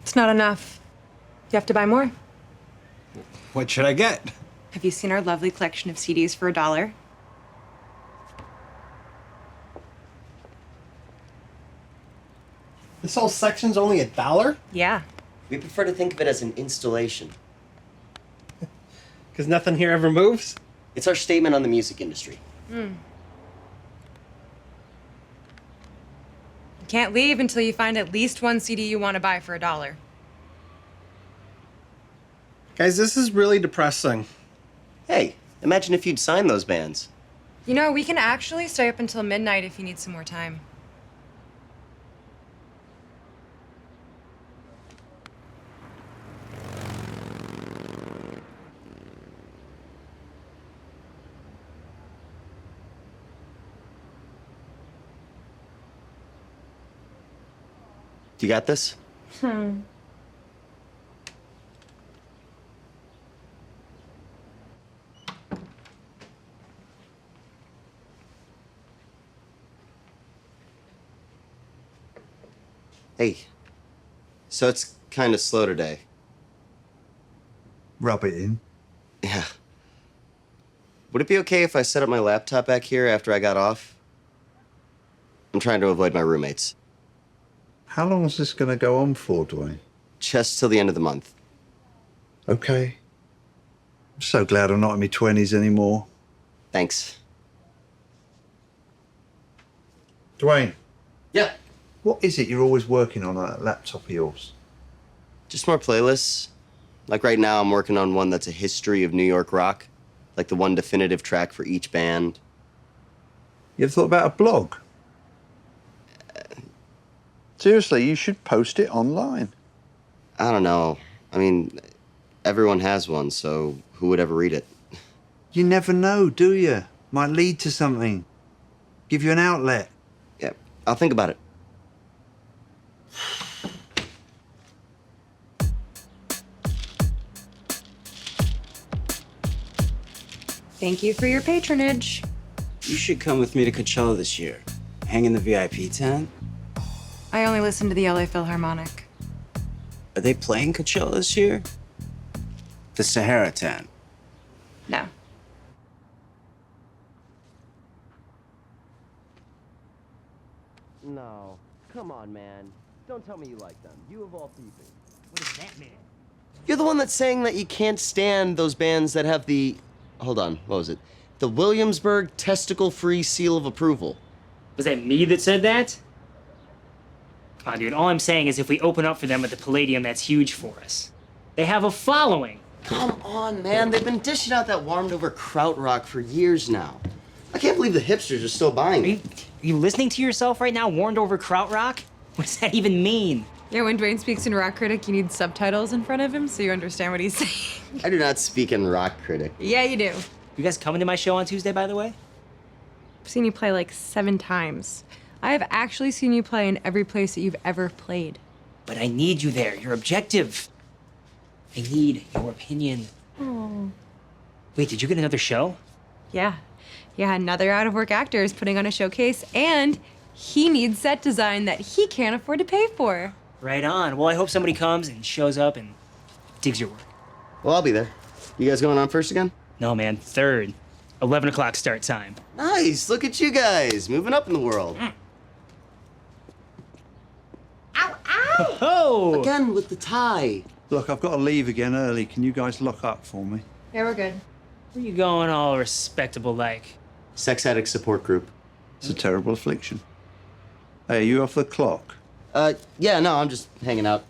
It's not enough. You have to buy more. What should I get? Have you seen our lovely collection of CDs for $1? This whole section's only $1? Yeah. We prefer to think of it as an installation. Because nothing here ever moves? It's our statement on the music industry. You can't leave until you find at least one CD you want to buy for $1. Guys, this is really depressing. Hey, imagine if you'd signed those bands. You know, we can actually stay up until midnight if you need some more time. You got this? Hey, so it's kind of slow today. Rub it in. Yeah. Would it be okay if I set up my laptop back here after I got off? I'm trying to avoid my roommates. How long is this going to go on for, Dwayne? Just till the end of the month. Okay. I'm so glad I'm not in my 20s anymore. Thanks. Dwayne, Yeah. what is it you're always working on that laptop of yours? Just more playlists. Like right now, I'm working on one that's a history of New York rock. Like the one definitive track for each band. You ever thought about a blog? Seriously, you should post it online. I don't know. I mean, everyone has one, so who would ever read it? You never know, do you? Might lead to something. Give you an outlet. Yeah, I'll think about it. Thank you for your patronage. You should come with me to Coachella this year. Hang in the VIP tent. I only listen to the LA Philharmonic. Are they playing Coachella this year? The Sahara tent. No. No. Come on, man. Don't tell me you like them. You of all people. What does that mean? You're the one that's saying that you can't stand those bands that have the... Hold on, what was it? The Williamsburg Testicle-Free Seal of Approval. Was that me that said that? Come on, dude. All I'm saying is if we open up for them at the Palladium, that's huge for us. They have a following. Come on, man. They've been dishing out that warmed over krautrock for years now. I can't believe the hipsters are still buying it. Are you listening to yourself right now, warned over krautrock? What does that even mean? Yeah, when Dwayne speaks in Rock Critic, you need subtitles in front of him so you understand what he's saying. I do not speak in Rock Critic. Yeah, you do. You guys coming to my show on Tuesday, by the way? I've seen you play like 7 times. I have actually seen you play in every place that you've ever played. But I need you there. You're objective. I need your opinion. Oh. Wait, did you get another show? Yeah. Yeah, another out-of-work actor is putting on a showcase, and he needs set design that he can't afford to pay for. Right on. Well, I hope somebody comes and shows up and digs your work. Well, I'll be there. You guys going on first again? No, man, 3rd. 11 o'clock start time. Nice. Look at you guys moving up in the world. Oh! Again with the tie. Look, I've got to leave again early. Can you guys lock up for me? Yeah, we're good. Where you going all respectable like? Sex addict support group. It's a terrible affliction. Hey, are you off the clock? Yeah, no, I'm just hanging out.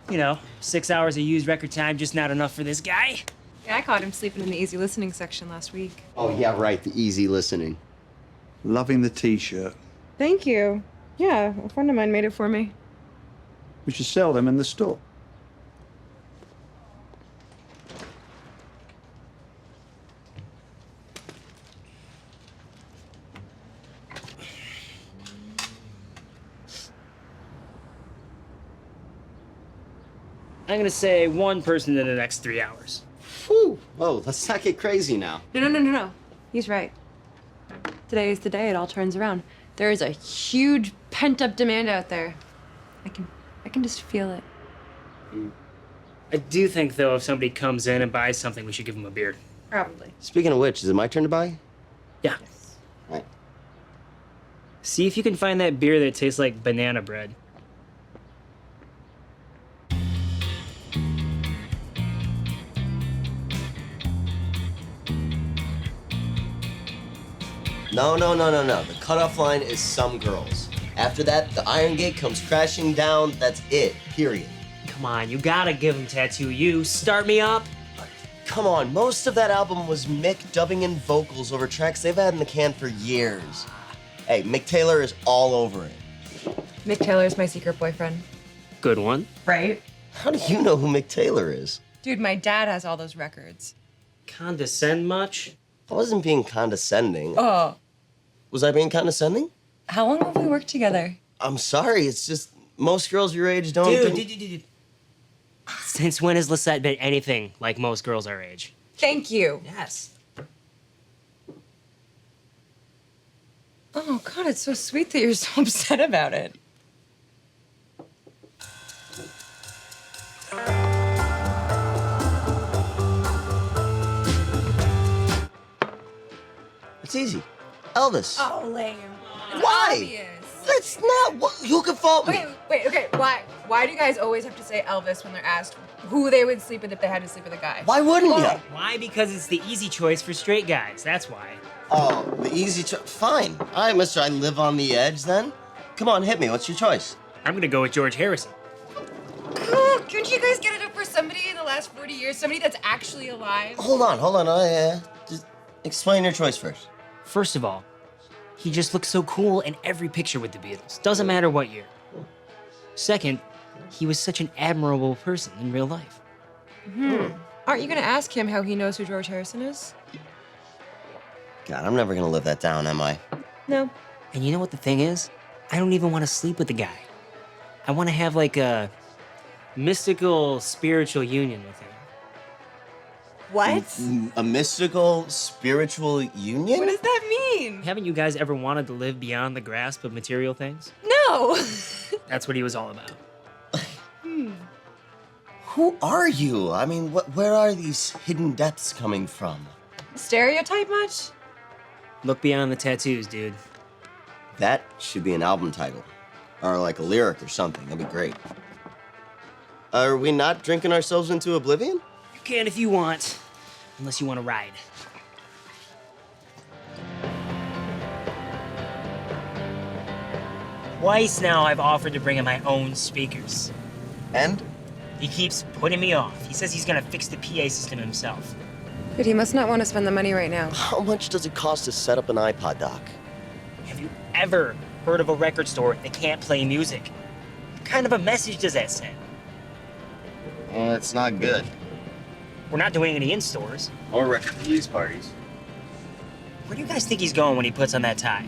You know, 6 hours of used record time, just not enough for this guy. Yeah, I caught him sleeping in the easy listening section last week. Oh, yeah, right, the easy listening. Loving the t-shirt. Thank you. Yeah, a friend of mine made it for me. We should sell them in the store. I'm gonna say 1 person in the next 3 hours. Whew. Whoa, let's not get crazy now. No. He's right. Today is the day it all turns around. There is a huge pent-up demand out there. I can just feel it. I do think, though, if somebody comes in and buys something, we should give them a beer. Probably. Speaking of which, is it my turn to buy? Yeah. Right. See if you can find that beer that tastes like banana bread. No. The cutoff line is some girls. After that, the Iron Gate comes crashing down. That's it, period. Come on, you gotta give him Tattoo You. Start me up. Come on, most of that album was Mick dubbing in vocals over tracks they've had in the can for years. Hey, Mick Taylor is all over it. Mick Taylor's my secret boyfriend. Good one. Right? How do you know who Mick Taylor is? Dude, my dad has all those records. Condescend much? I wasn't being condescending. Oh. Was I being condescending? How long have we worked together? I'm sorry, it's just most girls your age don't think... Dude. Since when has Lisette been anything like most girls our age? Thank you. Yes. Oh, God, it's so sweet that you're so upset about it. It's easy. Elvis. Oh, lame. Why? Obvious. That's not what... Who can fault me? Okay. Why do you guys always have to say Elvis when they're asked who they would sleep with if they had to sleep with a guy? Why wouldn't you? Why? Because it's the easy choice for straight guys. That's why. Oh, the easy choice. Fine. All right, mister, I live on the edge then. Come on, hit me. What's your choice? I'm gonna go with George Harrison. Oh, couldn't you guys get it up for somebody in the last 40 years? Somebody that's actually alive? Hold on. Just explain your choice first. First of all, he just looks so cool in every picture with the Beatles. Doesn't matter what year. Second, he was such an admirable person in real life. Aren't you gonna ask him how he knows who George Harrison is? God, I'm never gonna live that down, am I? No. And you know what the thing is? I don't even want to sleep with the guy. I want to have like a mystical, spiritual union with him. What? A mystical, spiritual union? What does that mean? Haven't you guys ever wanted to live beyond the grasp of material things? No. That's what he was all about. Who are you? I mean, where are these hidden depths coming from? Stereotype much? Look beyond the tattoos, dude. That should be an album title. Or like a lyric or something. That'd be great. Are we not drinking ourselves into oblivion? You can if you want, unless you want to ride. Twice now I've offered to bring in my own speakers. And? He keeps putting me off. He says he's gonna fix the PA system himself. But he must not want to spend the money right now. How much does it cost to set up an iPod dock? Have you ever heard of a record store that can't play music? What kind of a message does that send? Well, it's not good. We're not doing any in-stores. Or record release parties. Where do you guys think he's going when he puts on that tie?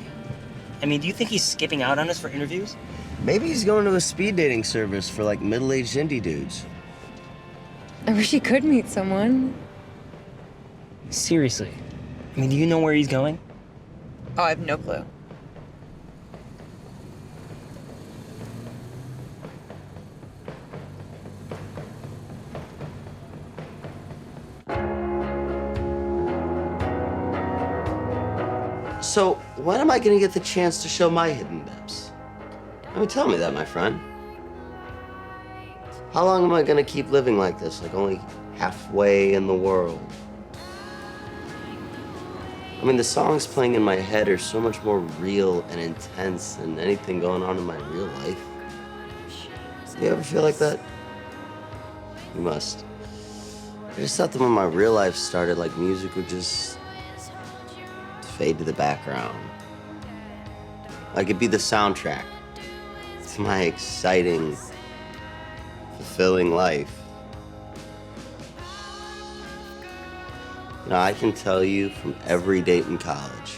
I mean, do you think he's skipping out on us for interviews? Maybe he's going to a speed dating service for like middle-aged indie dudes. I wish he could meet someone. Seriously. I mean, do you know where he's going? Oh, I have no clue. So, when am I gonna get the chance to show my hidden depths? I mean, tell me that, my friend. How long am I gonna keep living like this, like only halfway in the world? I mean, the songs playing in my head are so much more real and intense than anything going on in my real life. Do you ever feel like that? You must. I just thought that when my real life started, like, music would just fade to the background. I could be the soundtrack to my exciting, fulfilling life. You know, I can tell you from every date in college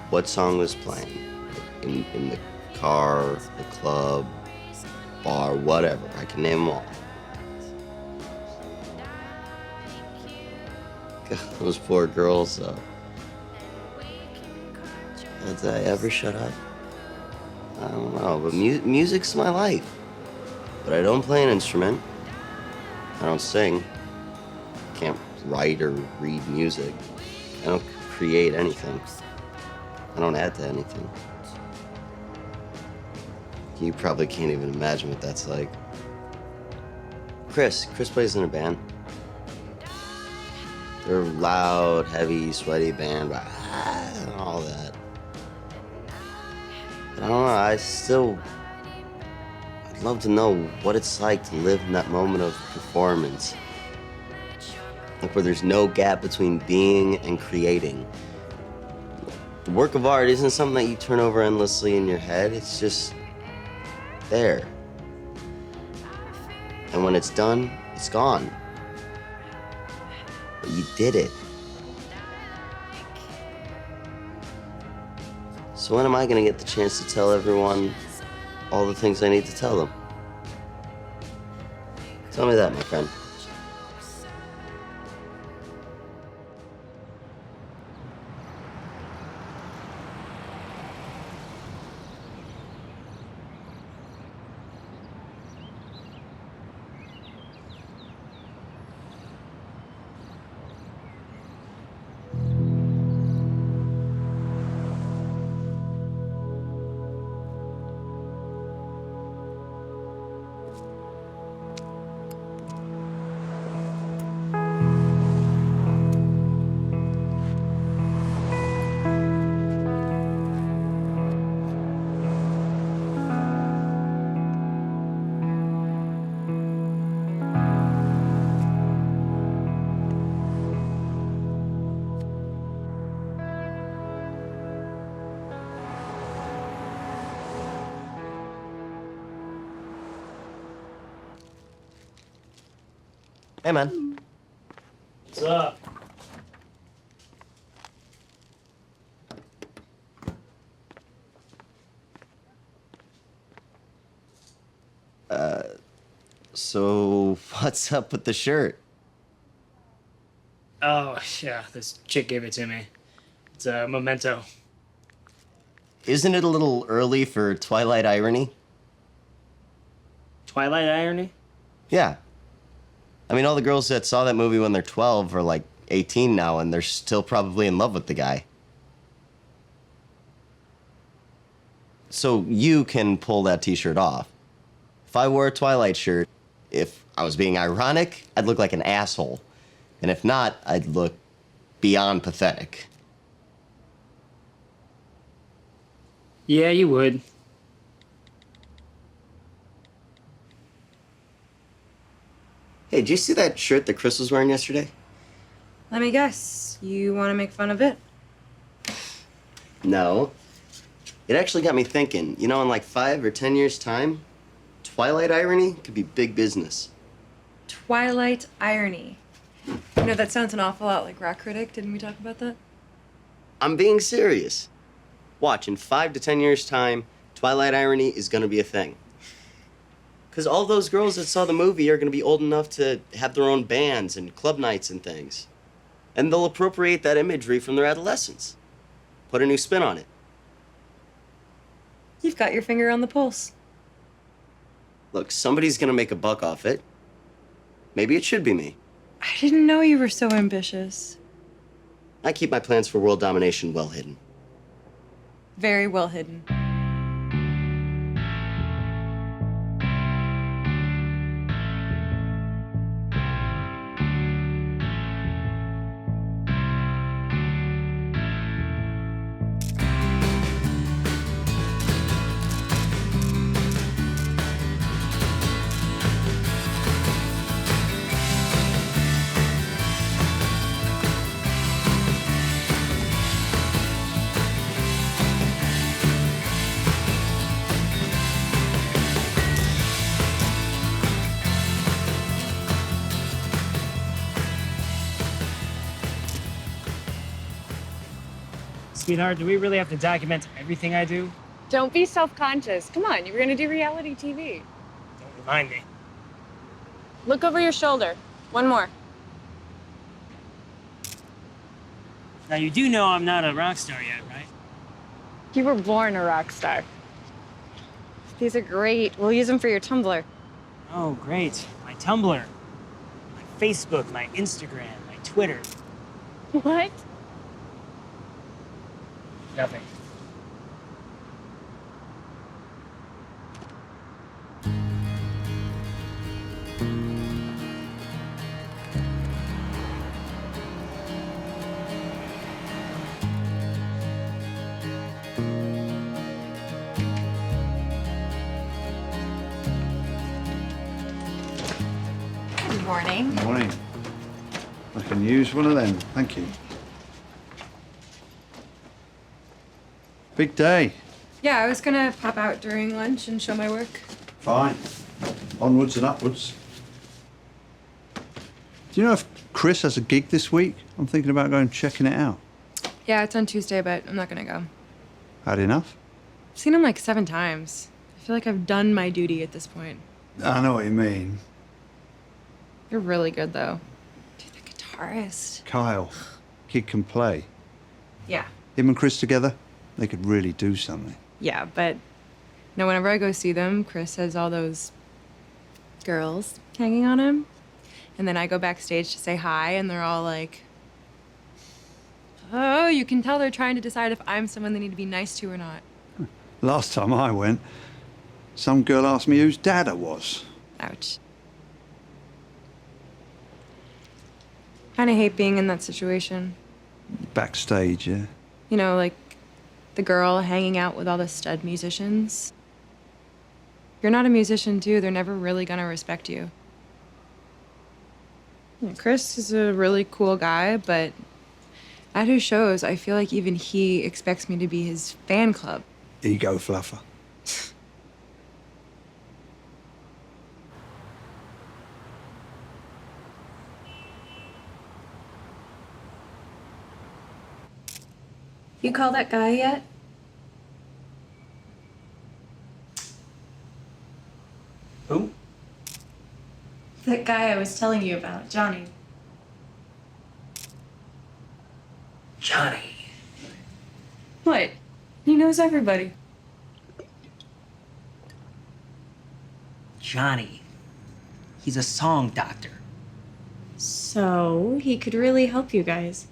what song was playing in the car, the club, bar, whatever. I can name them all. God, those poor girls, though. Did I ever shut up? I don't know, but music's my life. But I don't play an instrument. I don't sing. Can't write or read music. I don't create anything. I don't add to anything. You probably can't even imagine what that's like. Chris plays in a band. They're a loud, heavy, sweaty band, and all that. But I don't know, I'd love to know what it's like to live in that moment of performance. Like where there's no gap between being and creating. The work of art isn't something that you turn over endlessly in your head, it's just there. And when it's done, it's gone. But you did it. So when am I gonna get the chance to tell everyone all the things I need to tell them? Tell me that, my friend. Hey, man. What's up? So what's up with the shirt? Oh, yeah, this chick gave it to me. It's a memento. Isn't it a little early for Twilight irony? Twilight irony? Yeah. I mean, all the girls that saw that movie when they're 12 are like 18 now, and they're still probably in love with the guy. So you can pull that t-shirt off. If I wore a Twilight shirt, if I was being ironic, I'd look like an asshole. And if not, I'd look beyond pathetic. Yeah, you would. Hey, did you see that shirt that Chris was wearing yesterday? Let me guess. You want to make fun of it? No. It actually got me thinking, you know, in like 5 or 10 years' time, Twilight irony could be big business. Twilight irony. You know, that sounds an awful lot like Rock Critic. Didn't we talk about that? I'm being serious. Watch, in 5 to 10 years' time, Twilight irony is gonna be a thing. Because all those girls that saw the movie are gonna be old enough to have their own bands and club nights and things. And they'll appropriate that imagery from their adolescence. Put a new spin on it. You've got your finger on the pulse. Look, somebody's gonna make a buck off it. Maybe it should be me. I didn't know you were so ambitious. I keep my plans for world domination well hidden. Very well hidden. Sweetheart, do we really have to document everything I do? Don't be self-conscious. Come on, you were gonna do reality TV. Don't remind me. Look over your shoulder. One more. Now, you do know I'm not a rock star yet, right? You were born a rock star. These are great. We'll use them for your Tumblr. Oh, great. My Tumblr, my Facebook, my Instagram, my Twitter. What? Nothing. Good morning. Morning. I can use one of them, thank you. Big day. Yeah, I was gonna pop out during lunch and show my work. Fine. Onwards and upwards. Do you know if Chris has a gig this week? I'm thinking about going checking it out. Yeah, it's on Tuesday, but I'm not gonna go. Had enough? I've seen him like 7 times. I feel like I've done my duty at this point. I know what you mean. You're really good, though. Dude, the guitarist. Kyle, kid can play. Yeah. Him and Chris together, they could really do something. Yeah, but whenever I go see them, Chris has all those girls hanging on him. And then I go backstage to say hi, and they're all like, oh, you can tell they're trying to decide if I'm someone they need to be nice to or not. Last time I went, some girl asked me whose dad I was. Ouch. Kind of hate being in that situation. Backstage, yeah. You know, like the girl hanging out with all the stud musicians. If you're not a musician, too, they're never really gonna respect you. Yeah, Chris is a really cool guy, but at his shows, I feel like even he expects me to be his fan club. Ego fluffer. You call that guy yet? Who? That guy I was telling you about, Johnny. Johnny. What? He knows everybody. Johnny. He's a song doctor. So, he could really help you guys.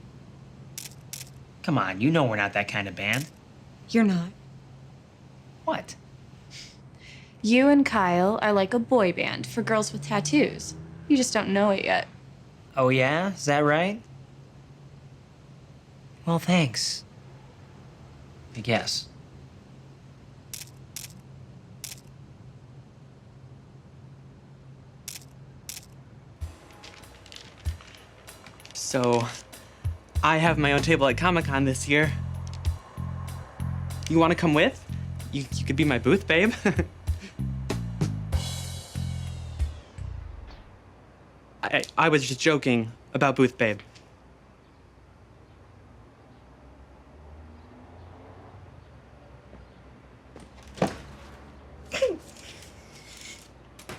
Come on, you know we're not that kind of band. You're not. What? You and Kyle are like a boy band for girls with tattoos. You just don't know it yet. Oh, yeah? Is that right? Well, thanks. I guess. So, I have my own table at Comic-Con this year. You want to come with? You could be my booth babe. I was just joking about booth babe.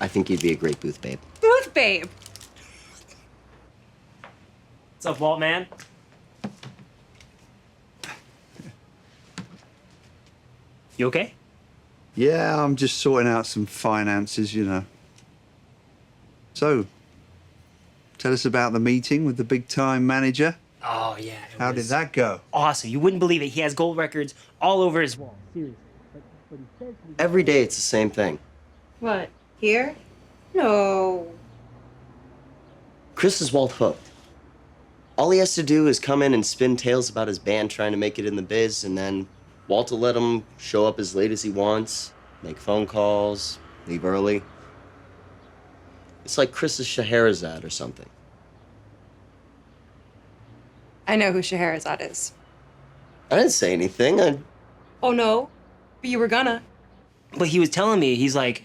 I think you'd be a great booth babe. Booth babe. What's up, Walt, man? You okay? Yeah, I'm just sorting out some finances, you know. So, tell us about the meeting with the big-time manager. Oh, yeah. How did that go? Awesome. You wouldn't believe it. He has gold records all over his wall. Seriously. Every day it's the same thing. What? Here? No. Chris is Walt hooked. All he has to do is come in and spin tales about his band trying to make it in the biz, and then Walt will let him show up as late as he wants, make phone calls, leave early. It's like Chris's Scheherazade or something. I know who Scheherazade is. I didn't say anything. Oh, no. But you were gonna. But he was telling me, he's like,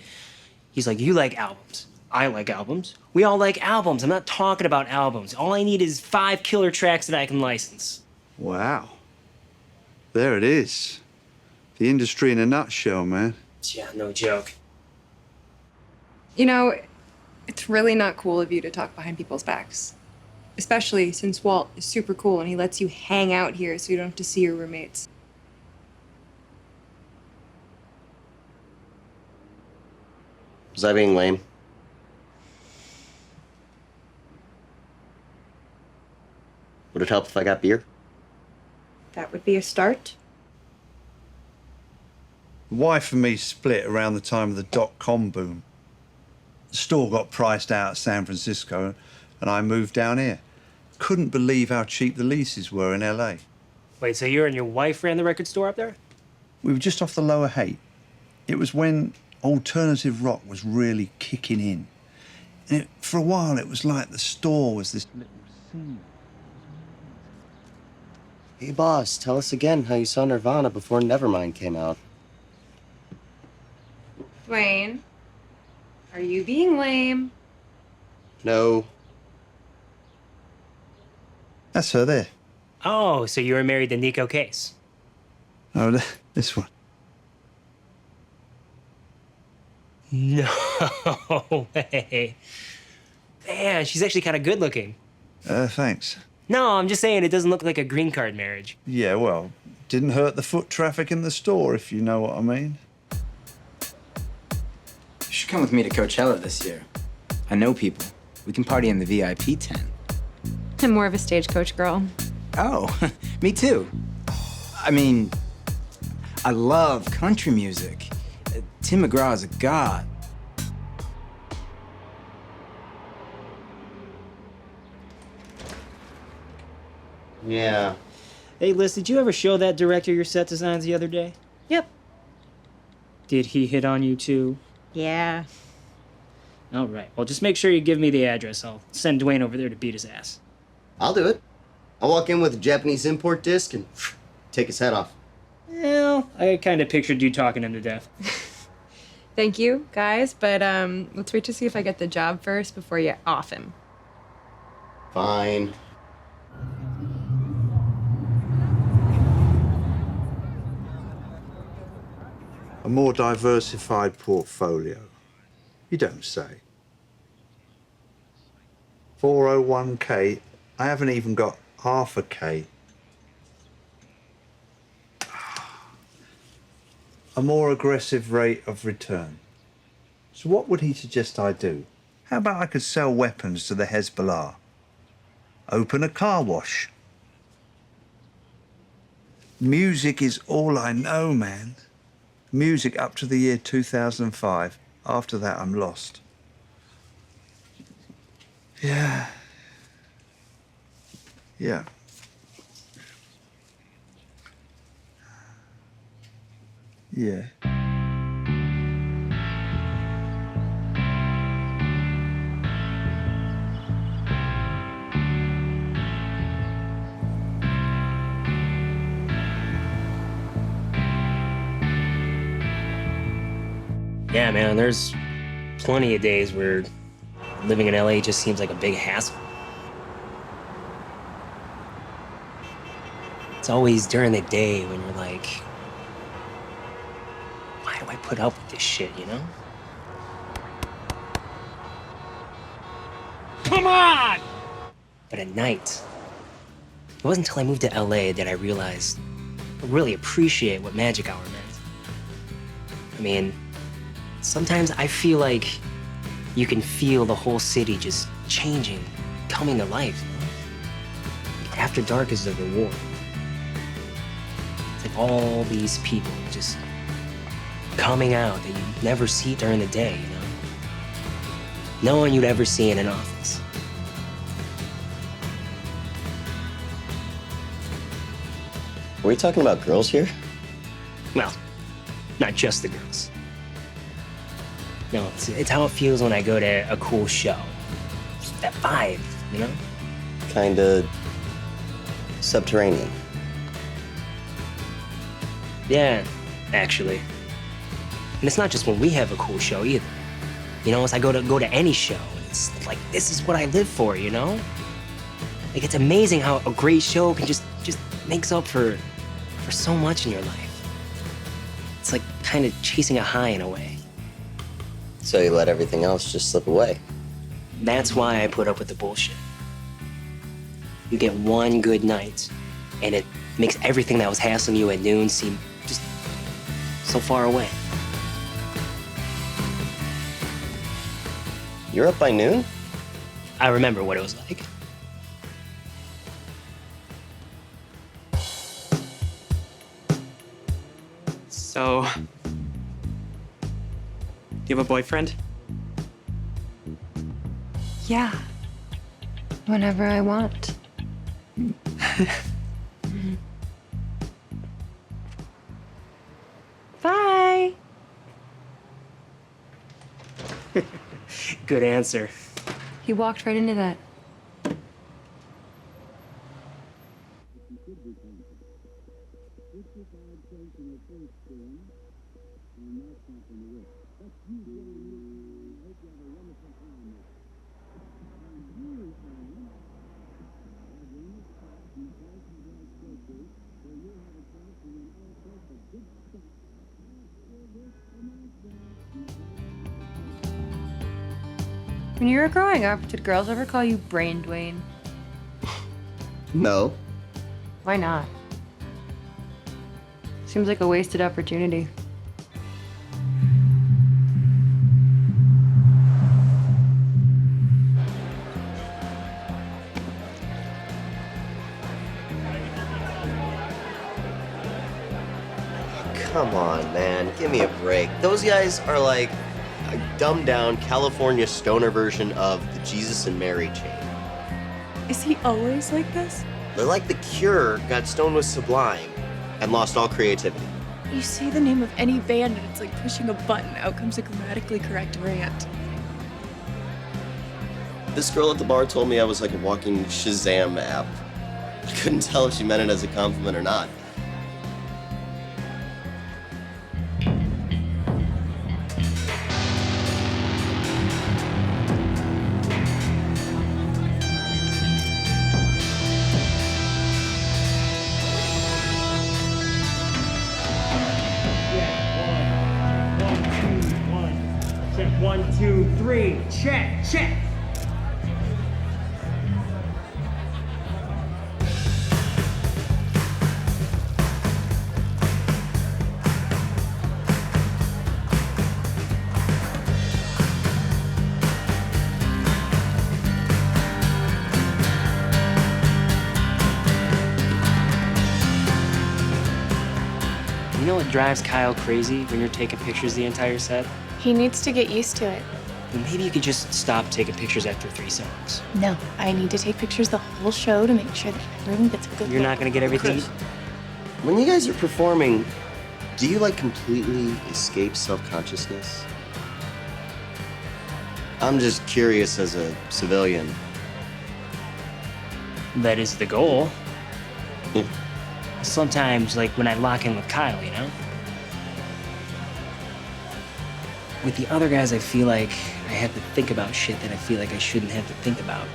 you like albums. I like albums. We all like albums. I'm not talking about albums. All I need is 5 killer tracks that I can license. Wow. There it is. The industry in a nutshell, man. Yeah, no joke. You know, it's really not cool of you to talk behind people's backs. Especially since Walt is super cool and he lets you hang out here so you don't have to see your roommates. Was I being lame? Would it help if I got beer? That would be a start. The wife and me split around the time of the dot-com boom. The store got priced out at San Francisco, and I moved down here. Couldn't believe how cheap the leases were in LA. Wait, so you and your wife ran the record store up there? We were just off the Lower Haight. It was when alternative rock was really kicking in. And for a while, it was like the store was this little scene. Hey, boss, tell us again how you saw Nirvana before Nevermind came out. Dwayne, are you being lame? No. That's her there. Oh, so you were married to Nico Case. Oh, this one. No way. Man, she's actually kind of good looking. Thanks. No, I'm just saying it doesn't look like a green card marriage. Yeah, well, didn't hurt the foot traffic in the store, if you know what I mean. You should come with me to Coachella this year. I know people. We can party in the VIP tent. I'm more of a stagecoach girl. Oh, me too. I mean, I love country music. Tim McGraw is a god. Yeah. Hey, Liz, did you ever show that director your set designs the other day? Yep. Did he hit on you too? Yeah. All right. Well, just make sure you give me the address. I'll send Dwayne over there to beat his ass. I'll do it. I'll walk in with a Japanese import disc and take his head off. Well, I kind of pictured you talking him to death. Thank you, guys, but let's wait to see if I get the job first before you off him. Fine. A more diversified portfolio. You don't say. 401k, I haven't even got half a K. A more aggressive rate of return. So what would he suggest I do? How about I could sell weapons to the Hezbollah? Open a car wash? Music is all I know, man. Music up to the year 2005. After that, I'm lost. Yeah. Yeah. Yeah. Yeah, man, there's plenty of days where living in LA just seems like a big hassle. It's always during the day when you're like, why do I put up with this shit, you know? Come on! But at night, it wasn't until I moved to LA that I realized I really appreciate what magic hour meant. I mean, sometimes I feel like you can feel the whole city just changing, coming to life. After dark is the reward. It's like all these people just coming out that you never see during the day, you know? No one you'd ever see in an office. Were we talking about girls here? Well, not just the girls. No, it's how it feels when I go to a cool show. Just that vibe, you know? Kinda subterranean. Yeah, actually. And it's not just when we have a cool show either. You know, as I go to any show, and it's like, this is what I live for, you know? Like, it's amazing how a great show can just makes up for so much in your life. It's like kind of chasing a high in a way. So you let everything else just slip away. That's why I put up with the bullshit. You get one good night, and it makes everything that was hassling you at noon seem just so far away. You're up by noon? I remember what it was like. So, you have a boyfriend? Yeah. Whenever I want. Bye. Good answer. He walked right into that. When you were growing up, did girls ever call you Brain Dwayne? No. Why not? Seems like a wasted opportunity. Come on, man. Give me a break. Those guys are like a dumbed down California stoner version of the Jesus and Mary chain. Is he always like this? They're like the Cure got stoned with Sublime and lost all creativity. You say the name of any band and it's like pushing a button. Out comes a grammatically correct rant. This girl at the bar told me I was like a walking Shazam app. I couldn't tell if she meant it as a compliment or not. Check 1, 2, 3. Check. You know what drives Kyle crazy when you're taking pictures the entire set? He needs to get used to it. Well, maybe you could just stop taking pictures after 3 songs. No, I need to take pictures the whole show to make sure that everyone gets a good You're look. not gonna get everything. When you guys are performing, do you like completely escape self-consciousness? I'm just curious as a civilian. That is the goal. Sometimes, like when I lock in with Kyle, you know? With the other guys, I feel like I have to think about shit that I feel like I shouldn't have to think about.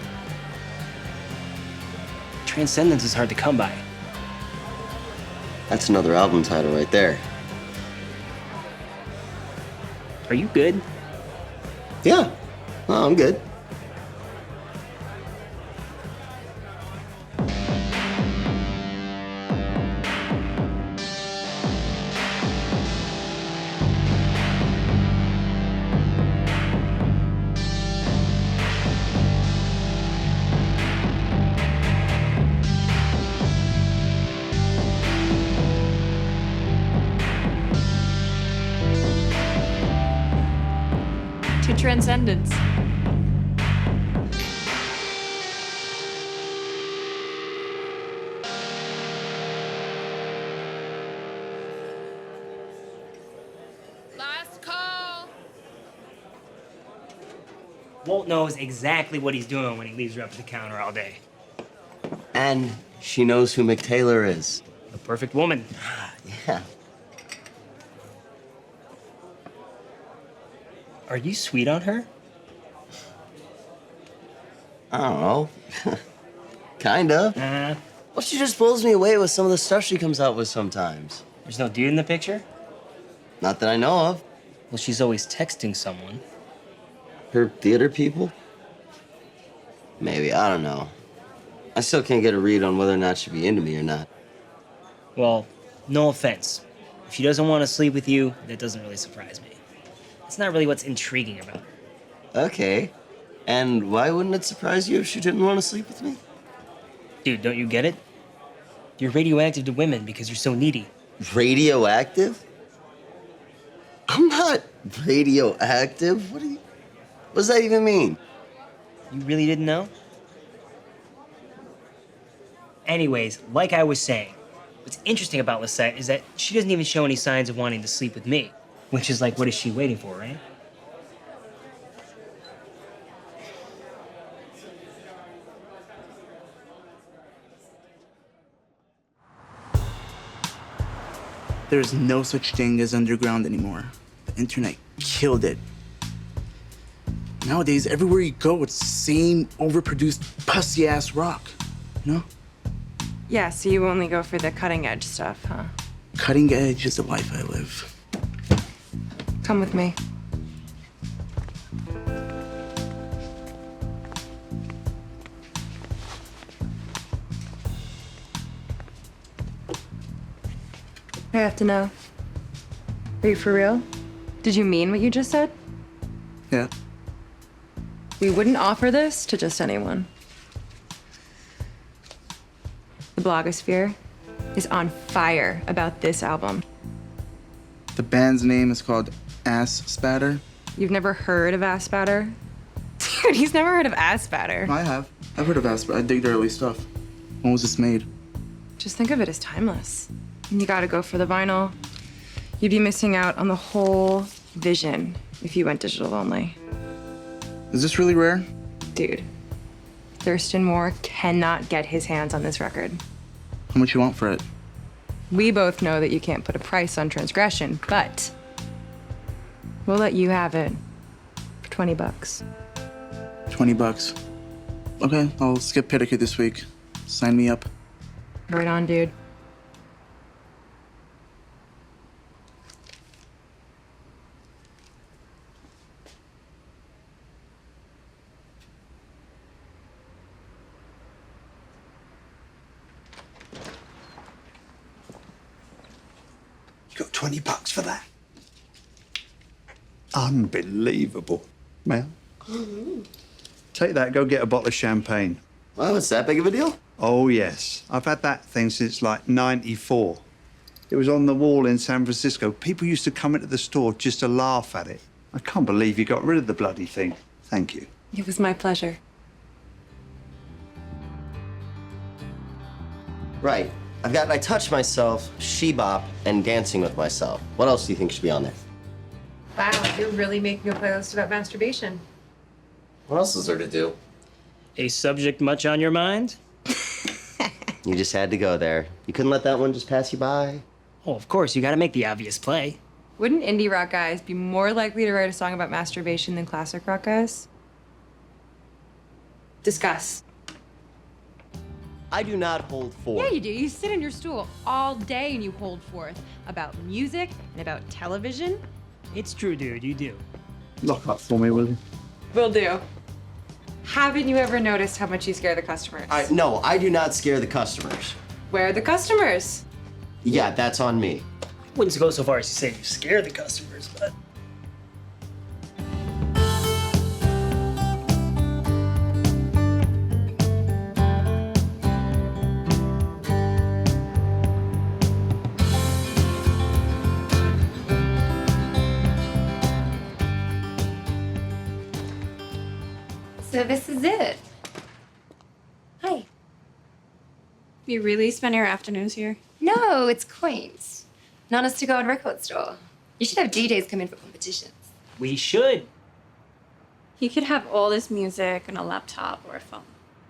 Transcendence is hard to come by. That's another album title right there. Are you good? Yeah. No, I'm good. To transcendence. Last call. Walt knows exactly what he's doing when he leaves her up at the counter all day. And she knows who Mick Taylor is. A perfect woman. Yeah. Are you sweet on her? I don't know. Kind of. Uh, Well, she just blows me away with some of the stuff she comes out with sometimes. there's no dude in the picture? Not that I know of. Well, she's always texting someone. Her theater people? Maybe, I don't know. I still can't get a read on whether or not she'd be into me or not. Well, no offense. If she doesn't want to sleep with you, that doesn't really surprise me. It's not really what's intriguing about her. Okay. And why wouldn't it surprise you if she didn't want to sleep with me? Dude, don't you get it? You're radioactive to women because you're so needy. Radioactive? I'm not radioactive. What does that even mean? You really didn't know? Anyways, like I was saying, what's interesting about Lisette is that she doesn't even show any signs of wanting to sleep with me. Which is like, what is she waiting for, right? There's no such thing as underground anymore. The internet killed it. Nowadays, everywhere you go, it's the same overproduced, pussy-ass rock. You know? Yeah, so you only go for the cutting edge stuff, huh? Cutting edge is the life I live. Come with me. I have to know. Are you for real? Did you mean what you just said? Yeah. We wouldn't offer this to just anyone. The blogosphere is on fire about this album. The band's name is called Ass Spatter. You've never heard of Ass Spatter? Dude, he's never heard of Ass Spatter. I have. I've heard of Ass Spatter. I dig their early stuff. When was this made? Just think of it as timeless. And you gotta go for the vinyl. You'd be missing out on the whole vision if you went digital only. Is this really rare? Dude, Thurston Moore cannot get his hands on this record. How much you want for it? We both know that you can't put a price on transgression, but we'll let you have it for 20 bucks. 20 bucks. Okay, I'll skip pedicure this week. Sign me up. Right on, dude. You got 20 bucks for that? Unbelievable. Mel? Take that, go get a bottle of champagne. Well, it's that big of a deal? Oh, yes. I've had that thing since like 94. It was on the wall in San Francisco. People used to come into the store just to laugh at it. I can't believe you got rid of the bloody thing. Thank you. It was my pleasure. Right. I've got I Touch Myself, She Bop, and Dancing with Myself. What else do you think should be on there? Wow, you're really making a playlist about masturbation. What else is there to do? A subject much on your mind? You just had to go there. You couldn't let that one just pass you by? Oh, of course, you gotta make the obvious play. Wouldn't indie rock guys be more likely to write a song about masturbation than classic rock guys? Discuss. I do not hold forth. Yeah, you do. You sit on your stool all day and you hold forth about music and about television. It's true, dude. You do. Lock up for me, will you? Will do. Haven't you ever noticed how much you scare the customers? No, I do not scare the customers. Where are the customers? Yeah, that's on me. I wouldn't go so far as to say you scare the customers, but. So this is it. Hi. You really spend your afternoons here? No, it's quaint. Not as to go on record store. You should have DJs come in for competitions. We should. You could have all this music on a laptop or a phone.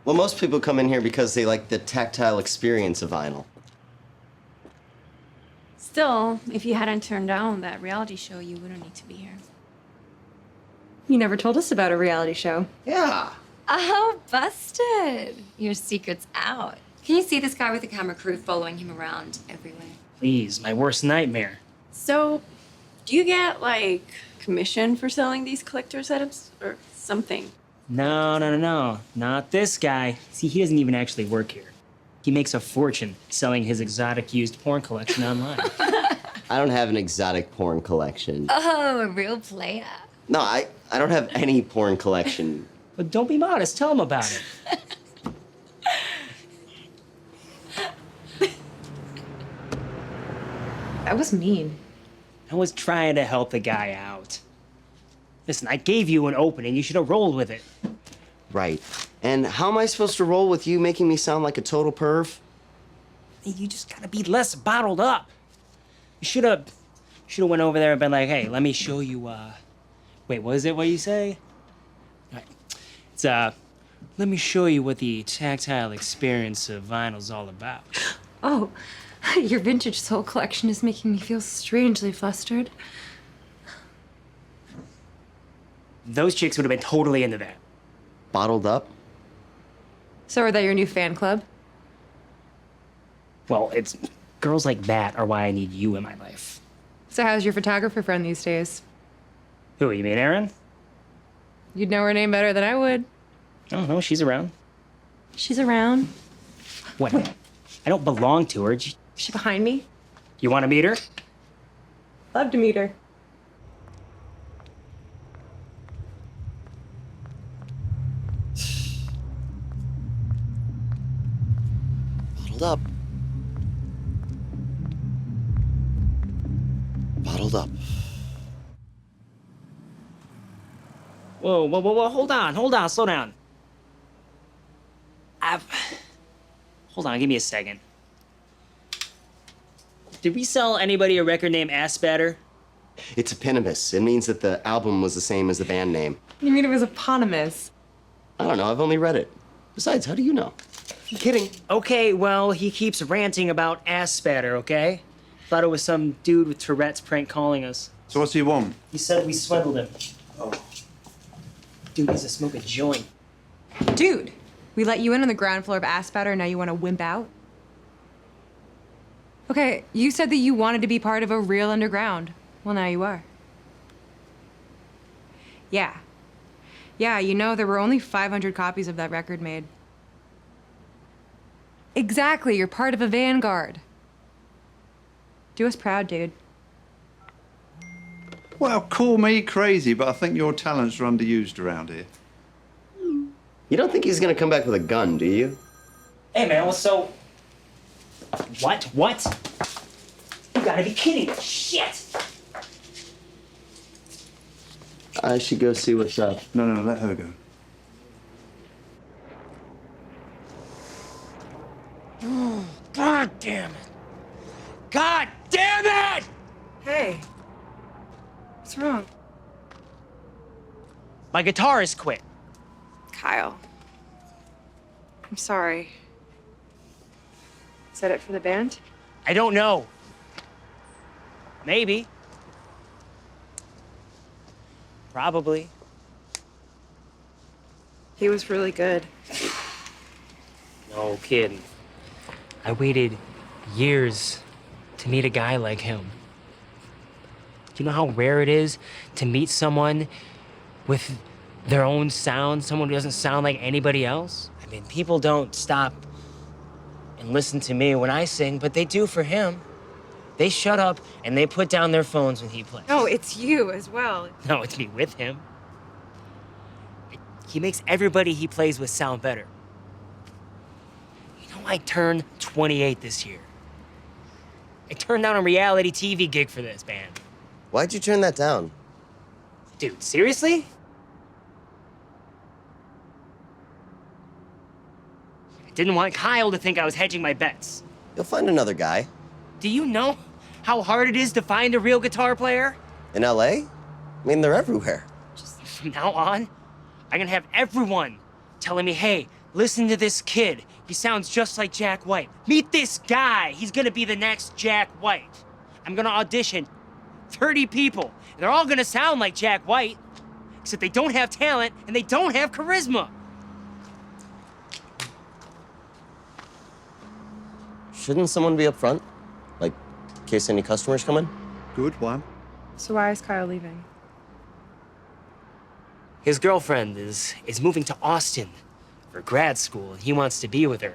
Well, most people come in here because they like the tactile experience of vinyl. Still, if you hadn't turned down that reality show, you wouldn't need to be here. You never told us about a reality show. Yeah. Oh, busted. Your secret's out. Can you see this guy with the camera crew following him around everywhere? Please, my worst nightmare. So, do you get, like, commission for selling these collector setups or something? No. Not this guy. See, he doesn't even actually work here. He makes a fortune selling his exotic used porn collection online. I don't have an exotic porn collection. Oh, a real player. No, I don't have any porn collection. But don't be modest. Tell him about it. That was mean. I was trying to help the guy out. Listen, I gave you an opening. You should have rolled with it. Right. And how am I supposed to roll with you making me sound like a total perv? You just gotta be less bottled up. You should have went over there and been like, hey, let me show you, wait, what is it what you say? All right. It's, let me show you what the tactile experience of vinyl's all about. Oh, your vintage soul collection is making me feel strangely flustered. Those chicks would have been totally into that. Bottled up? So are they your new fan club? Well, it's girls like that are why I need you in my life. So how's your photographer friend these days? Who, you mean Erin? You'd know her name better than I would. Oh, no, she's around. She's around. What? I don't belong to her. Is she behind me? You want to meet her? Love to meet her. Bottled up. Bottled up. Whoa, hold on, slow down. Hold on, give me a second. Did we sell anybody a record named Ass Spatter? It's eponymous. It means that the album was the same as the band name. You mean it was eponymous? I don't know, I've only read it. Besides, how do you know? I'm kidding. Okay, well, he keeps ranting about Ass Spatter, okay? Thought it was some dude with Tourette's prank calling us. So what's he want? He said we swindled him. Oh. Dude needs to smoke a joint. Dude, we let you in on the ground floor of Ass Spatter, now you want to wimp out? Okay, you said that you wanted to be part of a real underground. Well, now you are. Yeah. Yeah, you know, there were only 500 copies of that record made. Exactly, you're part of a vanguard. Do us proud, dude. Well, call me crazy, but I think your talents are underused around here. You don't think he's gonna come back with a gun, do you? Hey, man, well, so... What? You gotta be kidding me. Shit! I should go see what's up. No, let her go. Oh, God damn it. God damn it! Hey. What's wrong? My guitarist quit. Kyle. I'm sorry. Is that it for the band? I don't know. Maybe. Probably. He was really good. No kidding. I waited years to meet a guy like him. Do you know how rare it is to meet someone with their own sound, someone who doesn't sound like anybody else? I mean, people don't stop and listen to me when I sing, but they do for him. They shut up and they put down their phones when he plays. No, it's you as well. No, it's me with him. He makes everybody he plays with sound better. You know, I turned 28 this year. I turned down a reality TV gig for this band. Why'd you turn that down? Dude, seriously? I didn't want Kyle to think I was hedging my bets. You'll find another guy. Do you know how hard it is to find a real guitar player? In LA? I mean, they're everywhere. From now on, I'm gonna have everyone telling me, hey, listen to this kid. He sounds just like Jack White. Meet this guy. He's gonna be the next Jack White. I'm gonna audition 30 people. And they're all gonna sound like Jack White, except they don't have talent and they don't have charisma. Shouldn't someone be up front? Like, in case any customers come in? Good one. So why is Kyle leaving? His girlfriend is moving to Austin for grad school, and he wants to be with her.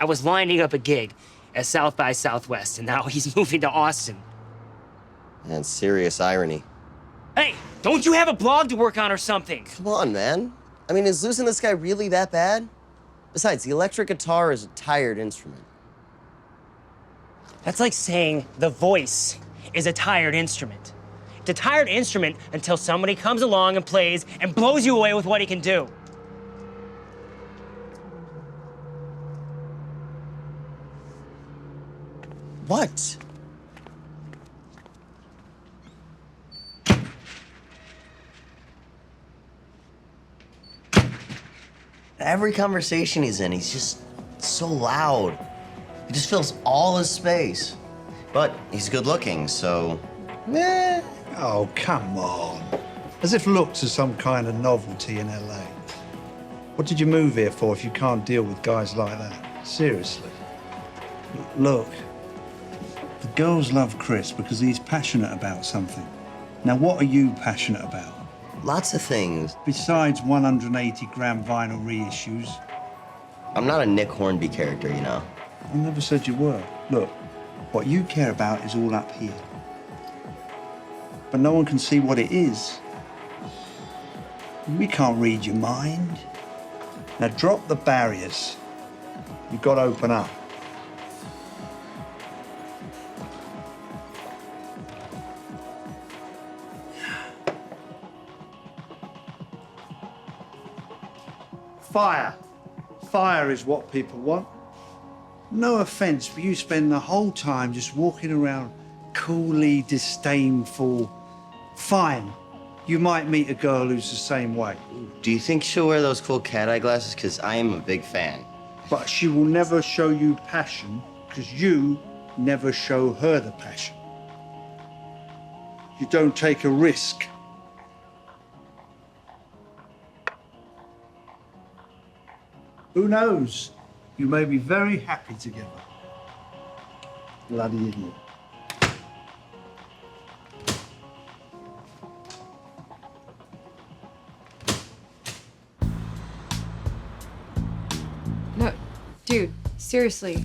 I was lining up a gig at South by Southwest, and now he's moving to Austin. Man, serious irony. Hey, don't you have a blog to work on or something? Come on, man. I mean, is losing this guy really that bad? Besides, the electric guitar is a tired instrument. That's like saying the voice is a tired instrument. It's a tired instrument until somebody comes along and plays and blows you away with what he can do. What? Every conversation he's in, he's just so loud. He just fills all his space. But he's good looking, so... eh. Oh, come on. As if looks are some kind of novelty in LA. What did you move here for if you can't deal with guys like that? Seriously. Look, the girls love Chris because he's passionate about something. Now, what are you passionate about? Lots of things. Besides 180-gram vinyl reissues? I'm not a Nick Hornby character, you know. I never said you were. Look, what you care about is all up here. But no one can see what it is. We can't read your mind. Now drop the barriers. You've got to open up. Fire. Fire is what people want. No offense, but you spend the whole time just walking around coolly disdainful. Fine. You might meet a girl who's the same way. Do you think she'll wear those cool cat eye glasses? Because I am a big fan. But she will never show you passion because you never show her the passion. You don't take a risk. Who knows? You may be very happy together. Bloody idiot. No, dude, seriously,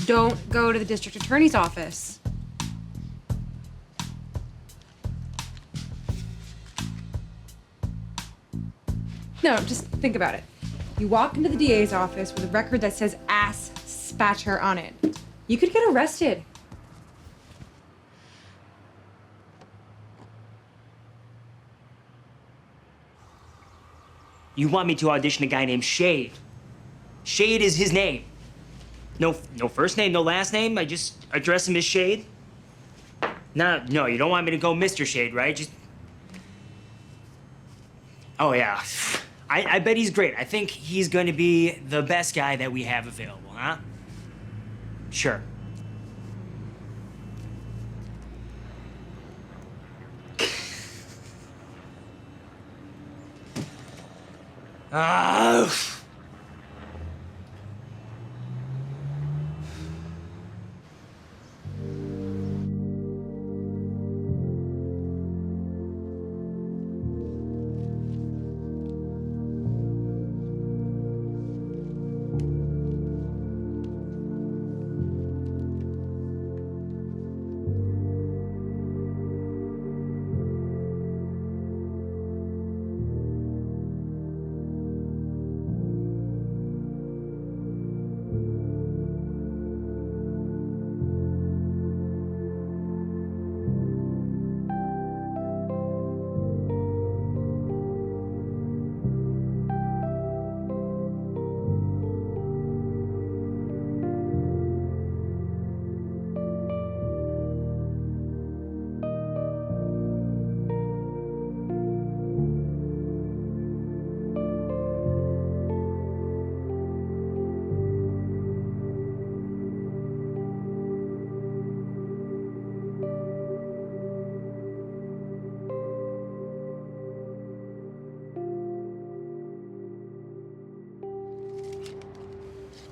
don't go to the district attorney's office. No, just think about it. You walk into the DA's office with a record that says ass spatter on it. You could get arrested. You want me to audition a guy named Shade. Shade is his name. No first name, no last name. I just address him as Shade. No, you don't want me to go Mr. Shade, right? Just... Oh, yeah. I bet he's great. I think he's going to be the best guy that we have available, huh? Sure.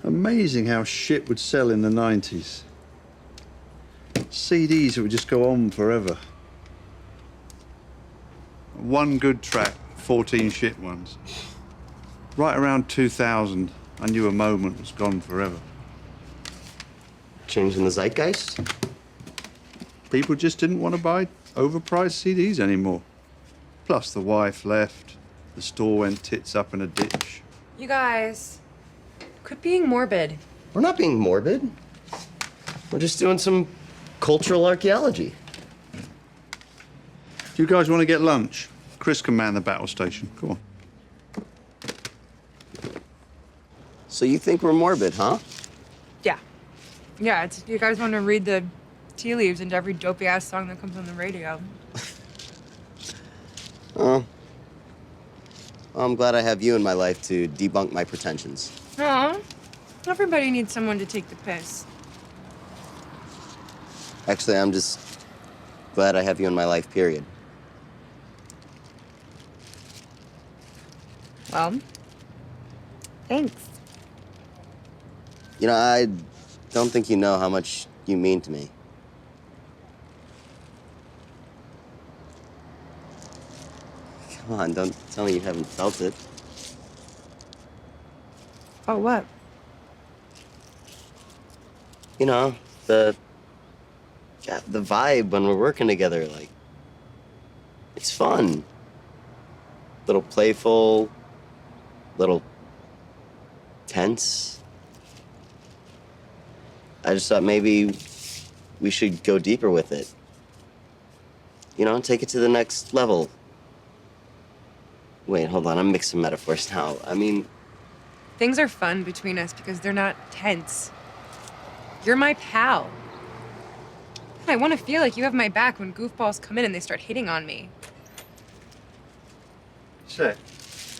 Amazing how shit would sell in the 90s. CDs that would just go on forever. One good track, 14 shit ones. Right around 2000, I knew a moment was gone forever. Changing the zeitgeist? People just didn't want to buy overpriced CDs anymore. Plus, the wife left. The store went tits up in a ditch. You guys, quit being morbid. We're not being morbid. We're just doing some cultural archaeology. Do you guys want to get lunch? Chris can man the battle station. Come on. So you think we're morbid, huh? Yeah. Yeah, it's, you guys want to read the tea leaves into every dopey-ass song that comes on the radio. Oh. Well, I'm glad I have you in my life to debunk my pretensions. Aw, everybody needs someone to take the piss. Actually, I'm just glad I have you in my life, period. Well, thanks. You know, I don't think you know how much you mean to me. Come on, don't tell me you haven't felt it. Oh, what? You know, the vibe when we're working together, like, it's fun. Little playful, little tense. I just thought maybe we should go deeper with it. You know, take it to the next level. Wait, hold on, I'm mixing metaphors now. I mean... Things are fun between us because they're not tense. You're my pal. I want to feel like you have my back when goofballs come in and they start hitting on me. Set.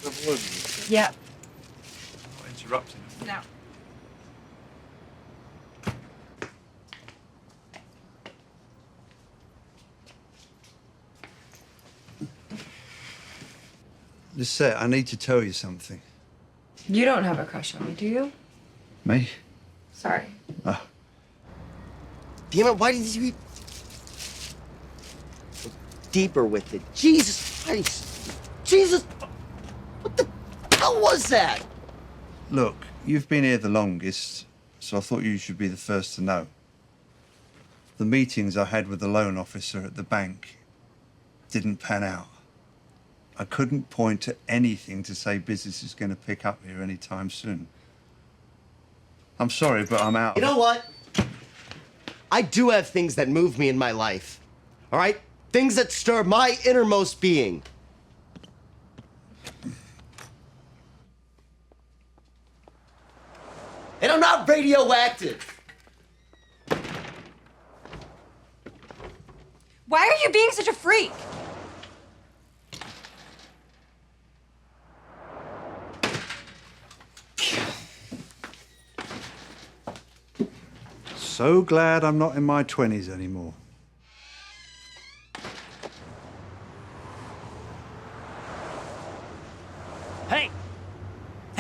Have a word with you. Yeah. Not interrupting. No. Lisette, I need to tell you something. You don't have a crush on me, do you? Me? Sorry. Oh. Damn it, why did you... Go deeper with it. Jesus Christ. Jesus! What the hell was that? Look, you've been here the longest, so I thought you should be the first to know. The meetings I had with the loan officer at the bank didn't pan out. I couldn't point to anything to say business is going to pick up here anytime soon. I'm sorry, but I'm out. You know what? I do have things that move me in my life. All right? Things that stir my innermost being. And I'm not radioactive. Why are you being such a freak? So glad I'm not in my 20s anymore. Hey,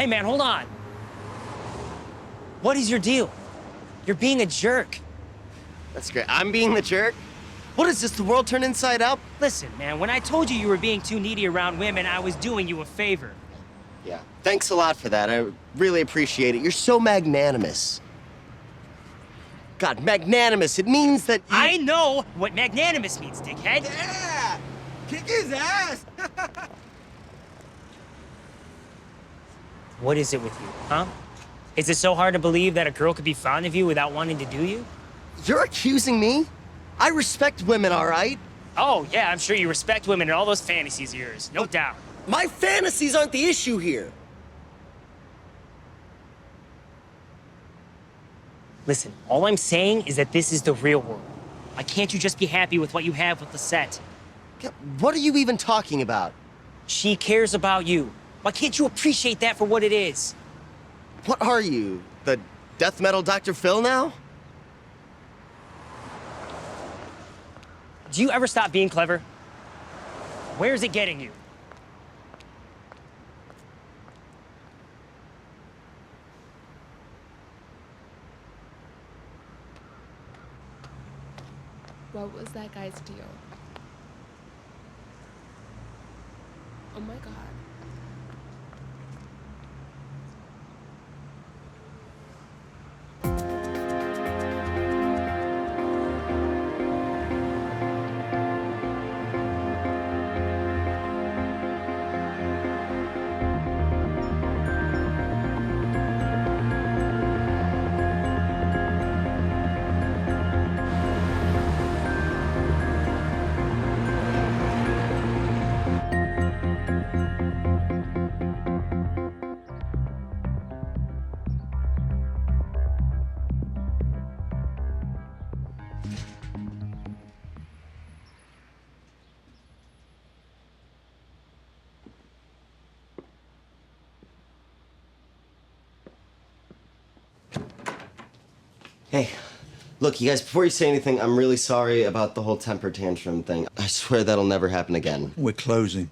Hey, man, hold on. What is your deal? You're being a jerk. That's great. I'm being the jerk? What is this, the world turned inside out? Listen, man, when I told you you were being too needy around women, I was doing you a favor. Yeah. Thanks a lot for that. I really appreciate it. You're so magnanimous. God, magnanimous. It means that you... I know what magnanimous means, dickhead. Yeah! Kick his ass! What is it with you, huh? Is it so hard to believe that a girl could be fond of you without wanting to do you? You're accusing me? I respect women, all right? Oh, yeah, I'm sure you respect women and all those fantasies of yours, no doubt. My fantasies aren't the issue here. Listen, all I'm saying is that this is the real world. Why can't you just be happy with what you have with Lisette? What are you even talking about? She cares about you. Why can't you appreciate that for what it is? What are you? The death metal Dr. Phil now? Do you ever stop being clever? Where's it getting you? What was that guy's deal? Oh my god. Hey, look, you guys, before you say anything, I'm really sorry about the whole temper tantrum thing. I swear that'll never happen again. We're closing.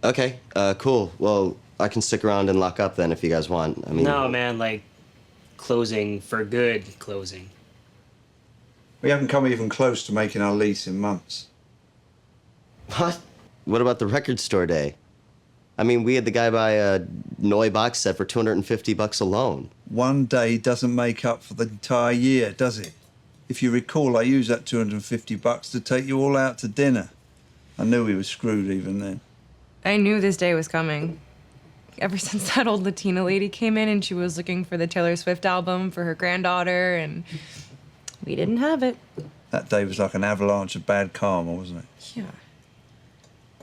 Okay, cool. Well, I can stick around and lock up then if you guys want. I mean... No, man, like closing for good closing. We haven't come even close to making our lease in months. What? What about the record store day? I mean, we had the guy buy a Noi box set for $250 alone. One day doesn't make up for the entire year, does it? If you recall, I used that $250 to take you all out to dinner. I knew we were screwed even then. I knew this day was coming. Ever since that old Latina lady came in and she was looking for the Taylor Swift album for her granddaughter, and we didn't have it. That day was like an avalanche of bad karma, wasn't it? Yeah.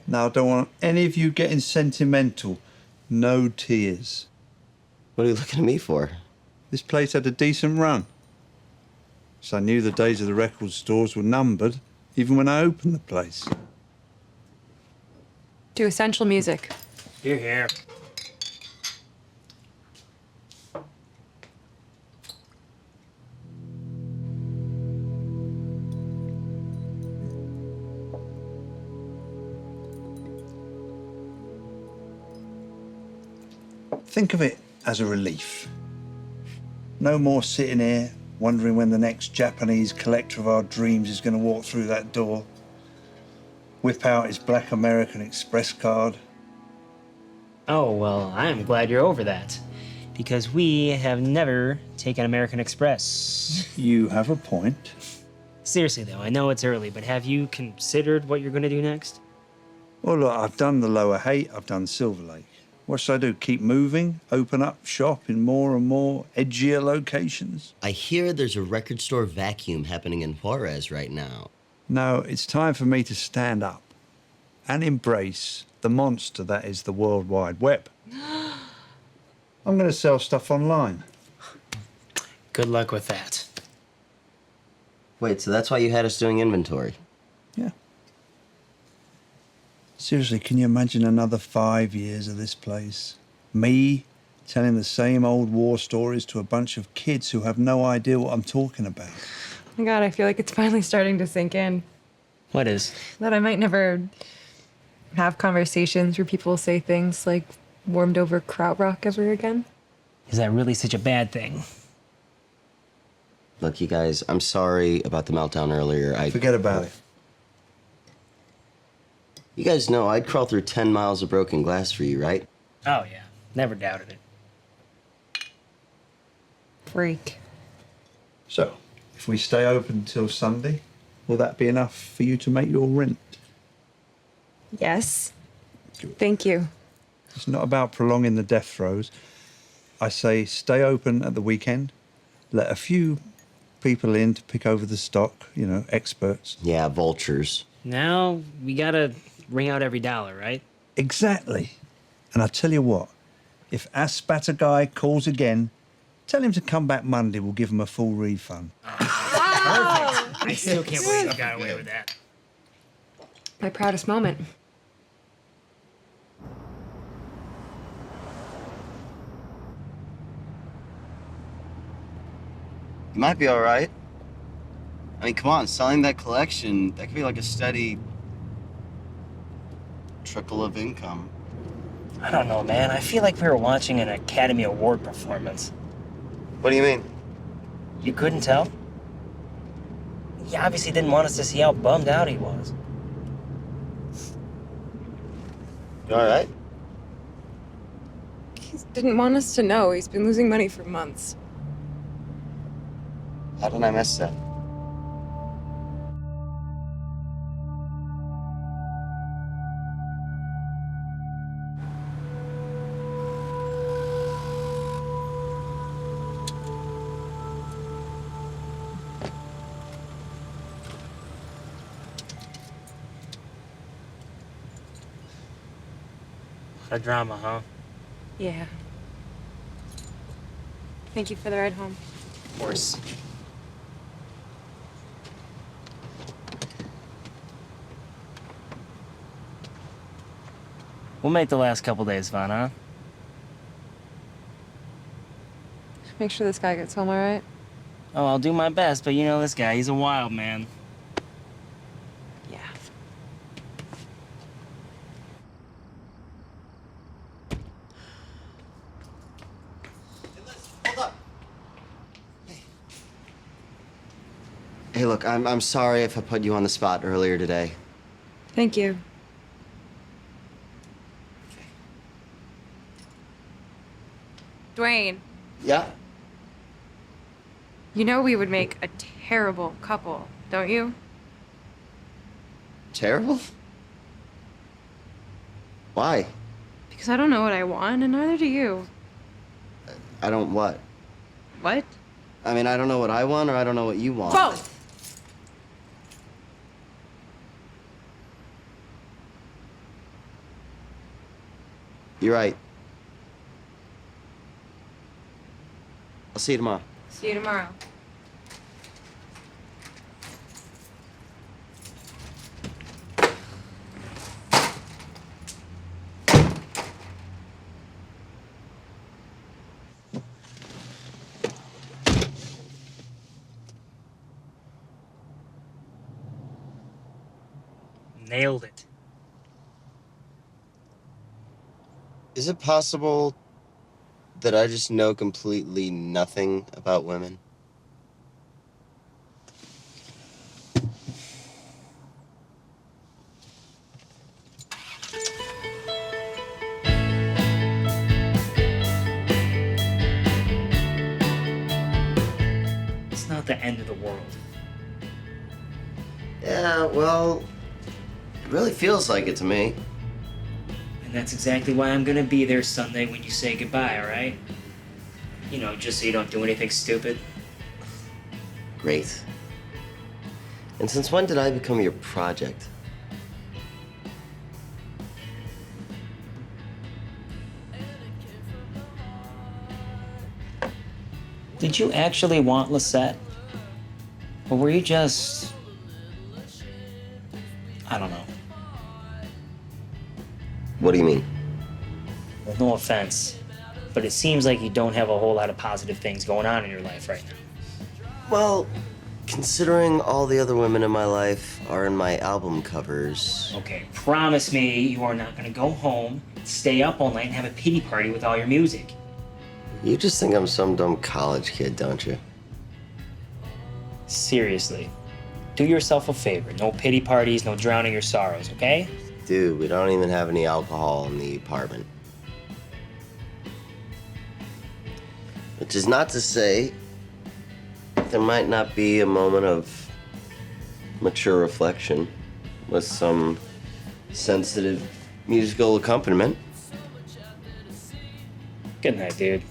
Now, I don't want any of you getting sentimental. No tears. What are you looking at me for? This place had a decent run. So I knew the days of the record stores were numbered, even when I opened the place. To Essential Music. You're here. Think of it as a relief. No more sitting here wondering when the next Japanese collector of our dreams is going to walk through that door, whip out his Black American Express card. Oh, well, I am glad you're over that. Because we have never taken American Express. You have a point. Seriously, though, I know it's early, but have you considered what you're going to do next? Well, look, I've done the Lower Haight, I've done Silver Lake. What should I do? Keep moving? Open up shop in more and more edgier locations? I hear there's a record store vacuum happening in Juarez right now. No, it's time for me to stand up and embrace the monster that is the World Wide Web. I'm going to sell stuff online. Good luck with that. Wait, so that's why you had us doing inventory? Yeah. Seriously, can you imagine another 5 years of this place? Me telling the same old war stories to a bunch of kids who have no idea what I'm talking about. Oh my God, I feel like it's finally starting to sink in. What is? That I might never have conversations where people say things like, warmed over Krautrock ever again? Is that really such a bad thing? Look, you guys, I'm sorry about the meltdown earlier. Forget about it. You guys know I'd crawl through 10 miles of broken glass for you, right? Oh, yeah. Never doubted it. Freak. So, if we stay open till Sunday, will that be enough for you to make your rent? Yes. Thank you. It's not about prolonging the death throes. I say stay open at the weekend. Let a few people in to pick over the stock, you know, experts. Yeah, vultures. Now, we gotta wring out every dollar, right? Exactly. And I tell you what, if Aspatter guy calls again, tell him to come back Monday. We'll give him a full refund. Perfect. I still can't believe you got away with that. My proudest moment. You might be all right. I mean, come on, selling that collection, that could be like a steady trickle of income. I don't know, man. I feel like we were watching an Academy Award performance. What do you mean? You couldn't tell? He obviously didn't want us to see how bummed out he was. You all right? He didn't want us to know. He's been losing money for months. How did I miss that? What a drama, huh? Yeah. Thank you for the ride home. Of course. We'll make the last couple days fun, huh? Make sure this guy gets home all right. Oh, I'll do my best, but you know this guy, he's a wild man. Yeah. Hold up. Hey, look, I'm sorry if I put you on the spot earlier today. Thank you. Dwayne, Yeah? you know we would make a terrible couple, don't you? Terrible? Why? Because I don't know what I want, and neither do you. I don't what? What? I mean, I don't know what I want or I don't know what you want. Both! You're right. I'll see you tomorrow. See you tomorrow. Nailed it. Is it possible that I just know completely nothing about women? It's not the end of the world. Yeah, well, it really feels like it to me. And that's exactly why I'm gonna be there Sunday when you say goodbye, all right? You know, just so you don't do anything stupid. Great. And since when did I become your project? Did you actually want Lisette? Or were you just... I don't know. What do you mean? Well, no offense, but it seems like you don't have a whole lot of positive things going on in your life right now. Well, Considering all the other women in my life are in my album covers. Okay, promise me you are not gonna go home, stay up all night, and have a pity party with all your music. You just think I'm some dumb college kid, don't you? Seriously, do yourself a favor. No pity parties, no drowning your sorrows, okay? Dude, we don't even have any alcohol in the apartment. Which is not to say there might not be a moment of mature reflection with some sensitive musical accompaniment. Good night, dude.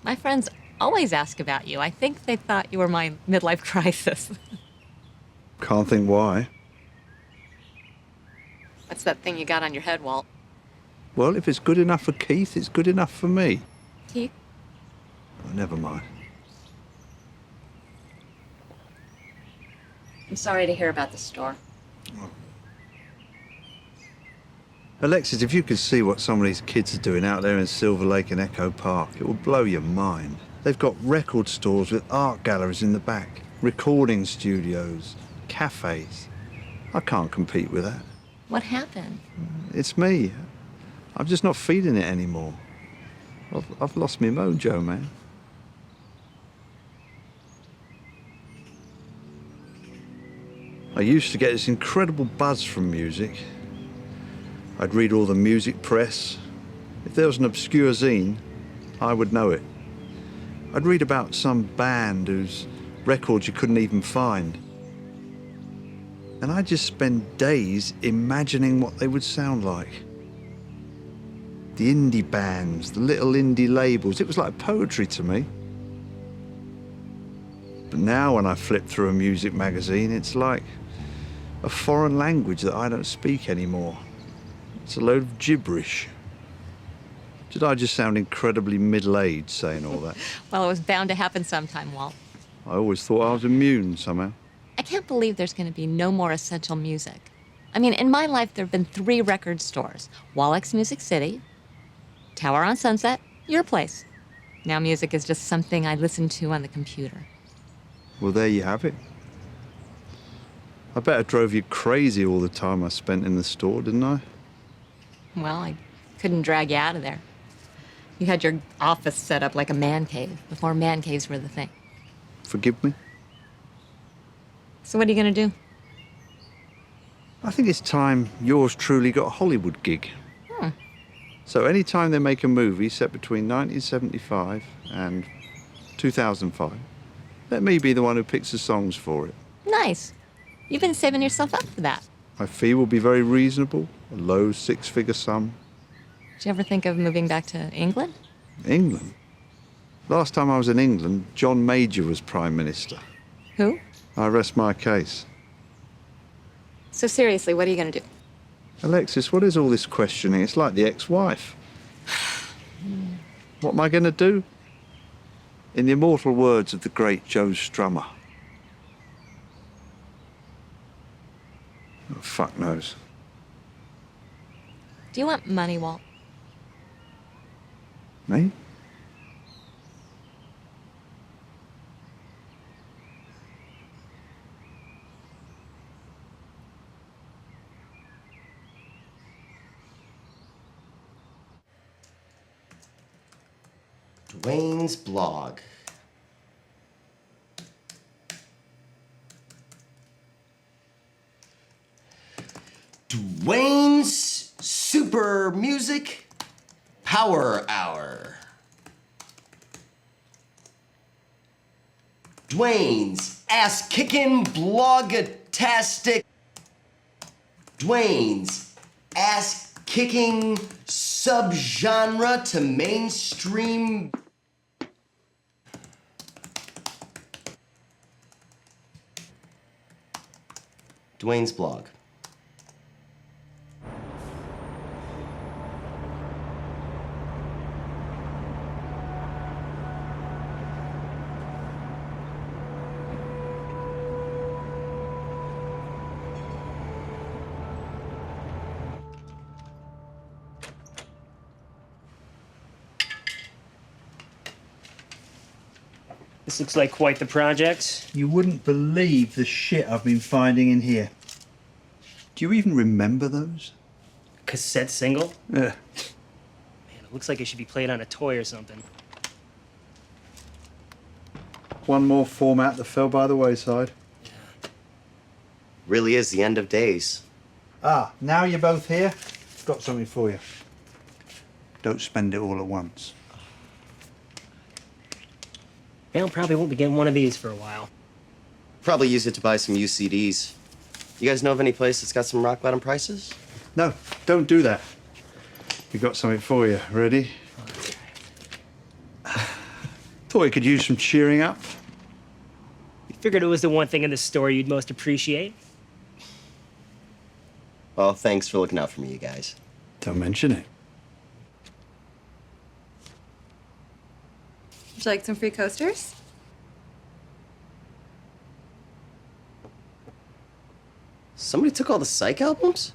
My friends always ask about you. I think they thought you were my midlife crisis. Can't think why. What's that thing you got on your head, Walt? Well, if it's good enough for Keith, it's good enough for me. Keith? Oh, never mind. I'm sorry to hear about the store. Alexis, if you could see what some of these kids are doing out there in Silver Lake and Echo Park, it would blow your mind. They've got record stores with art galleries in the back, recording studios, cafes. I can't compete with that. What happened? It's me. I'm just not feeling it anymore. I've lost my mojo, man. I used to get this incredible buzz from music. I'd read all the music press. If there was an obscure zine, I would know it. I'd read about some band whose records you couldn't even find. And I'd just spend days imagining what they would sound like. The indie bands, the little indie labels, it was like poetry to me. But now when I flip through a music magazine, it's like a foreign language that I don't speak anymore. It's a load of gibberish. Did I just sound incredibly middle-aged saying all that? Well, it was bound to happen sometime, Walt. I always thought I was immune somehow. I can't believe there's going to be no more essential music. I mean, in my life, there have been 3 record stores. Wallach's Music City, Tower on Sunset, your place. Now music is just something I listen to on the computer. Well, there you have it. I bet I drove you crazy all the time I spent in the store, didn't I? Well, I couldn't drag you out of there. You had your office set up like a man cave before man caves were the thing. Forgive me? So what are you going to do? I think it's time yours truly got a Hollywood gig. Hmm. So anytime they make a movie set between 1975 and 2005, let me be the one who picks the songs for it. Nice. You've been saving yourself up for that. My fee will be very reasonable, a low 6-figure sum. Did you ever think of moving back to England? England? Last time I was in England, John Major was Prime Minister. Who? I rest my case. So seriously, what are you going to do? Alexis, what is all this questioning? It's like the ex-wife. What am I going to do? In the immortal words of the great Joe Strummer. Oh, fuck knows. Do you want money, Walt? Me? Dwayne's blog. Dwayne's Super Music Power Hour. Dwayne's ass-kicking, blogatastic Dwayne's ass-kicking subgenre to mainstream. Dwayne's blog. This looks like quite the project. You wouldn't believe the shit I've been finding in here. Do you even remember those? Cassette single? Yeah. Man, it looks like it should be played on a toy or something. One more format that fell by the wayside. Really is the end of days. Ah, now you're both here. Got something for you. Don't spend it all at once. Bale probably won't be getting one of these for a while. Probably use it to buy some used CDs. You guys know of any place that's got some rock bottom prices? No, don't do that. We got something for you. Ready? Thought we could use some cheering up. You figured it was the one thing in the store you'd most appreciate? Well, thanks for looking out for me, you guys. Don't mention it. Would you like some free coasters? Somebody took all the Psych albums?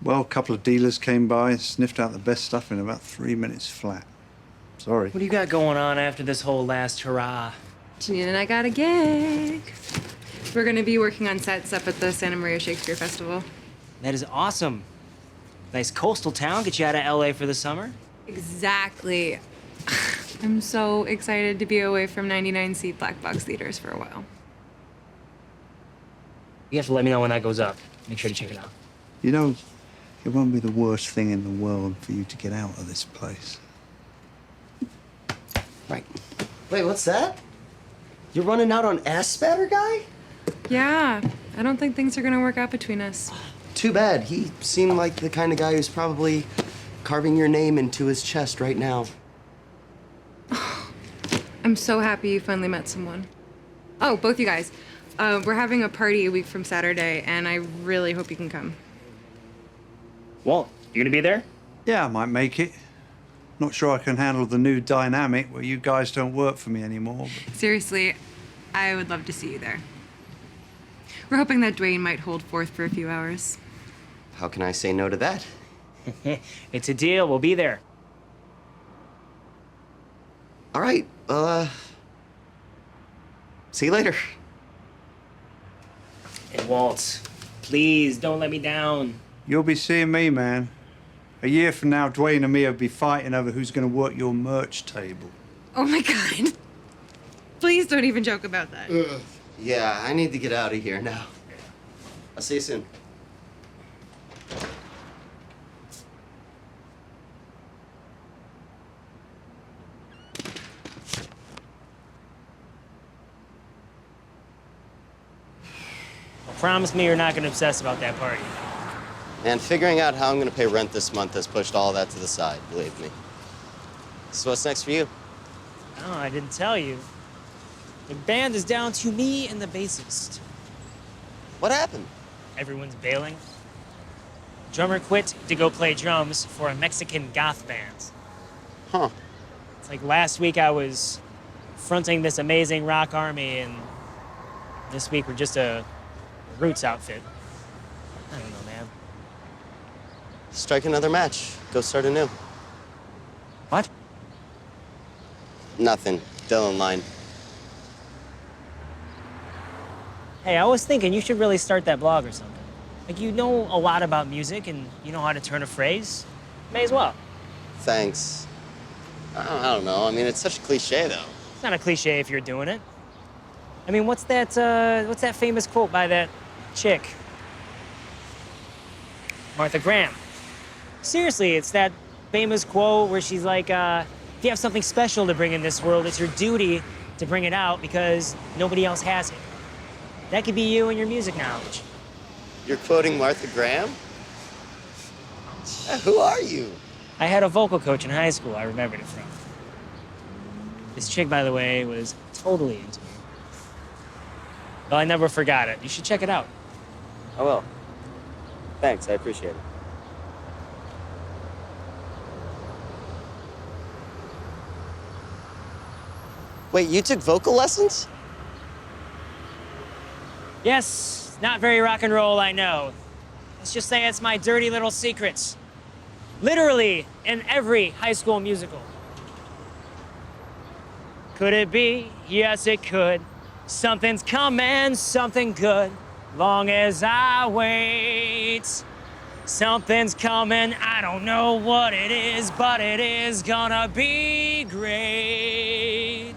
Well, a couple of dealers came by, sniffed out the best stuff in about 3 minutes flat. Sorry. What do you got going on after this whole last hurrah? Janine and I got a gig. We're gonna be working on sets up at the Santa Maria Shakespeare Festival. That is awesome. Nice coastal town, get you out of LA for the summer. Exactly. I'm so excited to be away from 99-seat black box theaters for a while. You have to let me know when that goes up. Make sure to check it out. You know, it won't be the worst thing in the world for you to get out of this place. Right. Wait, what's that? You're running out on ass spatter guy? Yeah, I don't think things are gonna work out between us. Too bad. He seemed like the kind of guy who's probably carving your name into his chest right now. I'm so happy you finally met someone. Oh, both you guys. We're having a party a week from Saturday, and I really hope you can come. Walt, you gonna be there? Yeah, I might make it. Not sure I can handle the new dynamic where you guys don't work for me anymore. But... Seriously, I would love to see you there. We're hoping that Dwayne might hold forth for a few hours. How can I say no to that? It's a deal, we'll be there. All right, well, see you later. And Walt, please don't let me down. You'll be seeing me, man. A year from now, Dwayne and me will be fighting over who's going to work your merch table. Oh my God. Please don't even joke about that. Yeah, I need to get out of here now. I'll see you soon. Promise me you're not gonna obsess about that party. And figuring out how I'm gonna pay rent this month has pushed all that to the side, believe me. So what's next for you? Oh, I didn't tell you. The band is down to me and the bassist. What happened? Everyone's bailing. Drummer quit to go play drums for a Mexican goth band. Huh. It's like last week I was fronting this amazing rock army, and this week we're just a Roots outfit. I don't know, man. Strike another match. Go start anew. What? Nothing. Dylan line. Hey, I was thinking you should really start that blog or something. Like, you know a lot about music and you know how to turn a phrase. May as well. Thanks. I don't know. I mean, it's such a cliche, though. It's not a cliche if you're doing it. I mean, what's that famous quote by that chick? Martha Graham. Seriously, it's that famous quote where she's like, if you have something special to bring in this world, it's your duty to bring it out because nobody else has it. That could be you and your music knowledge. You're quoting Martha Graham? Who are you? I had a vocal coach in high school I remembered it from. This chick, by the way, was totally into me. Well, I never forgot it. You should check it out. I will. Thanks, I appreciate it. Wait, you took vocal lessons? Yes, not very rock and roll, I know. Let's just say it's my dirty little secrets. Literally in every high school musical. Could it be? Yes, it could. Something's coming, something good. Long as I wait. Something's coming, I don't know what it is, but it is gonna be great.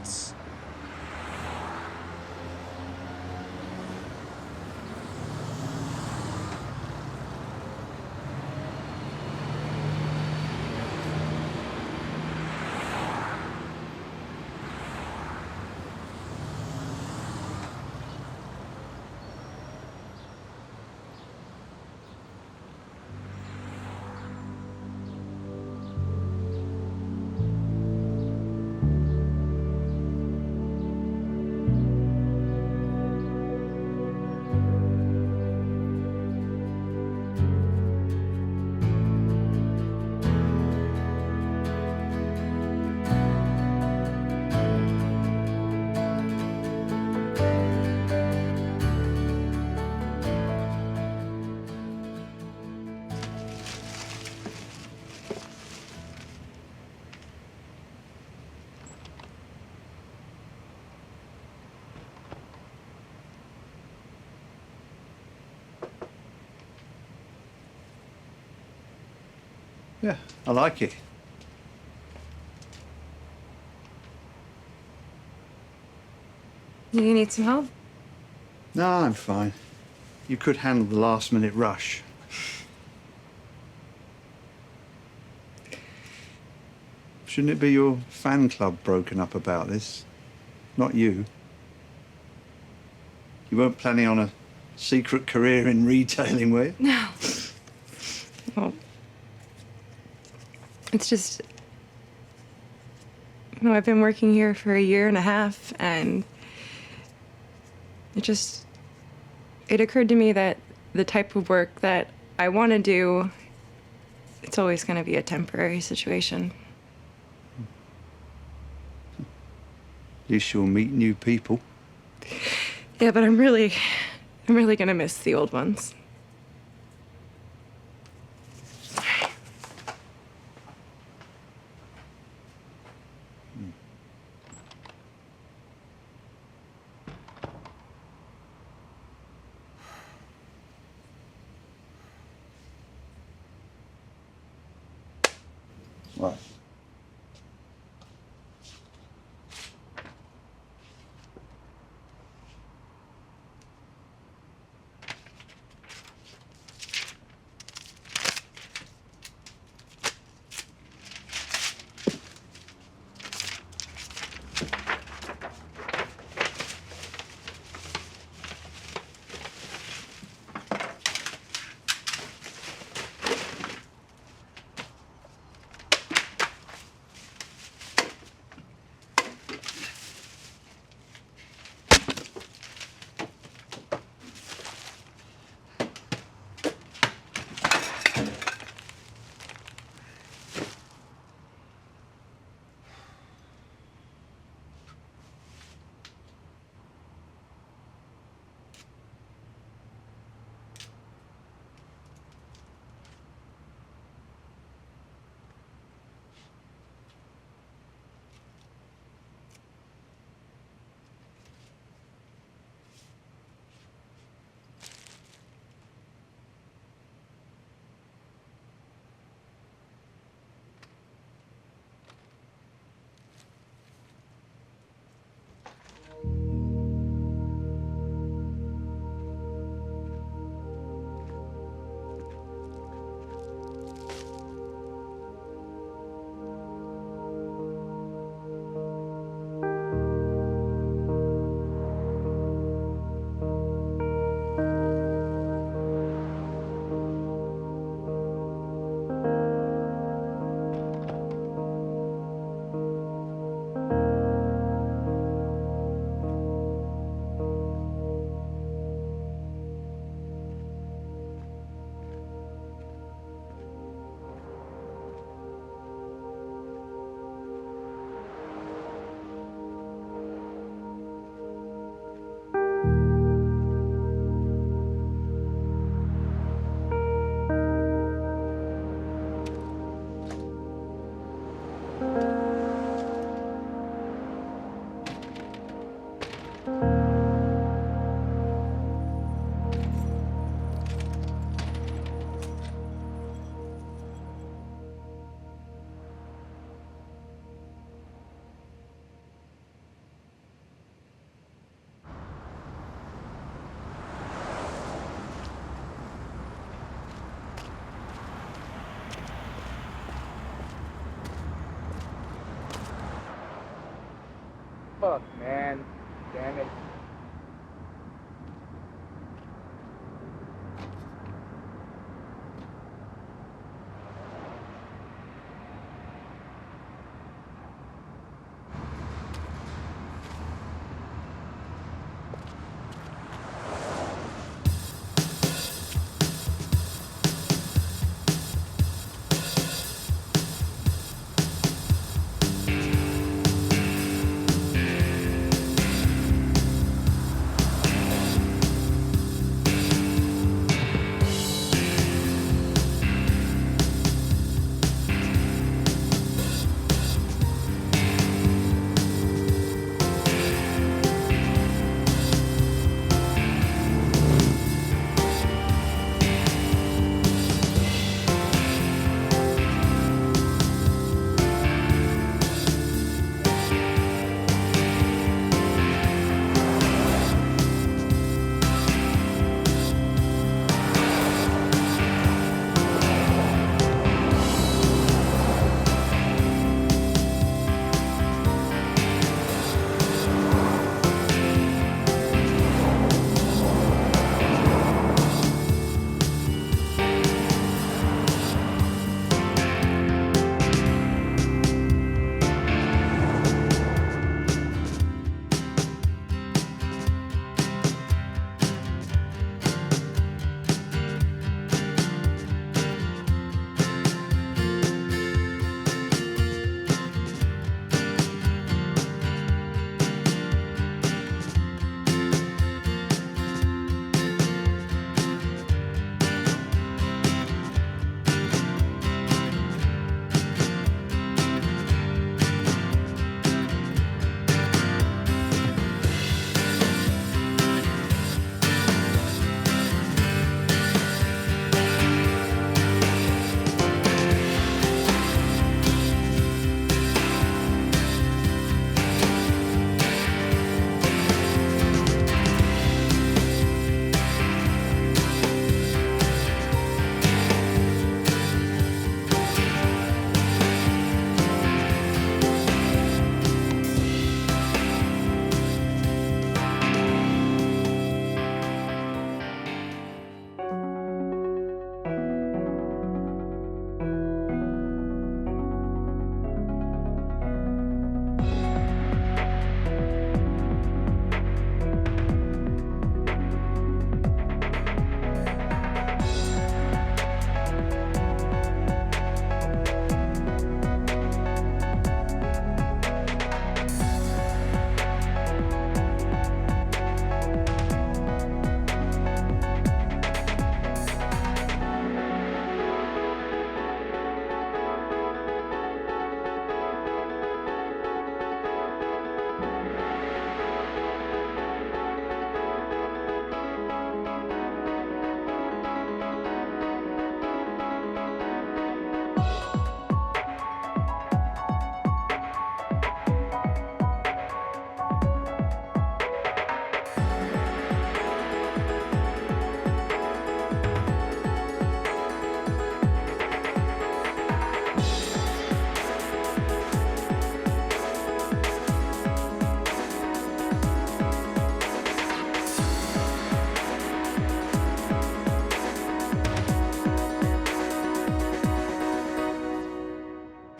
Yeah, I like it. You need some help? No, I'm fine. You could handle the last-minute rush. Shouldn't it be your fan club broken up about this? Not you. You weren't planning on a secret career in retailing, were you? No. Well, it's just, you know, I've been working here for 1.5 years, and it occurred to me that the type of work that I want to do, it's always going to be a temporary situation. At least you'll meet new people. Yeah, but I'm really going to miss the old ones. Right. Fuck, man. Damn it.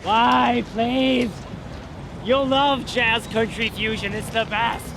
Why, please? You'll love jazz country fusion. It's the best.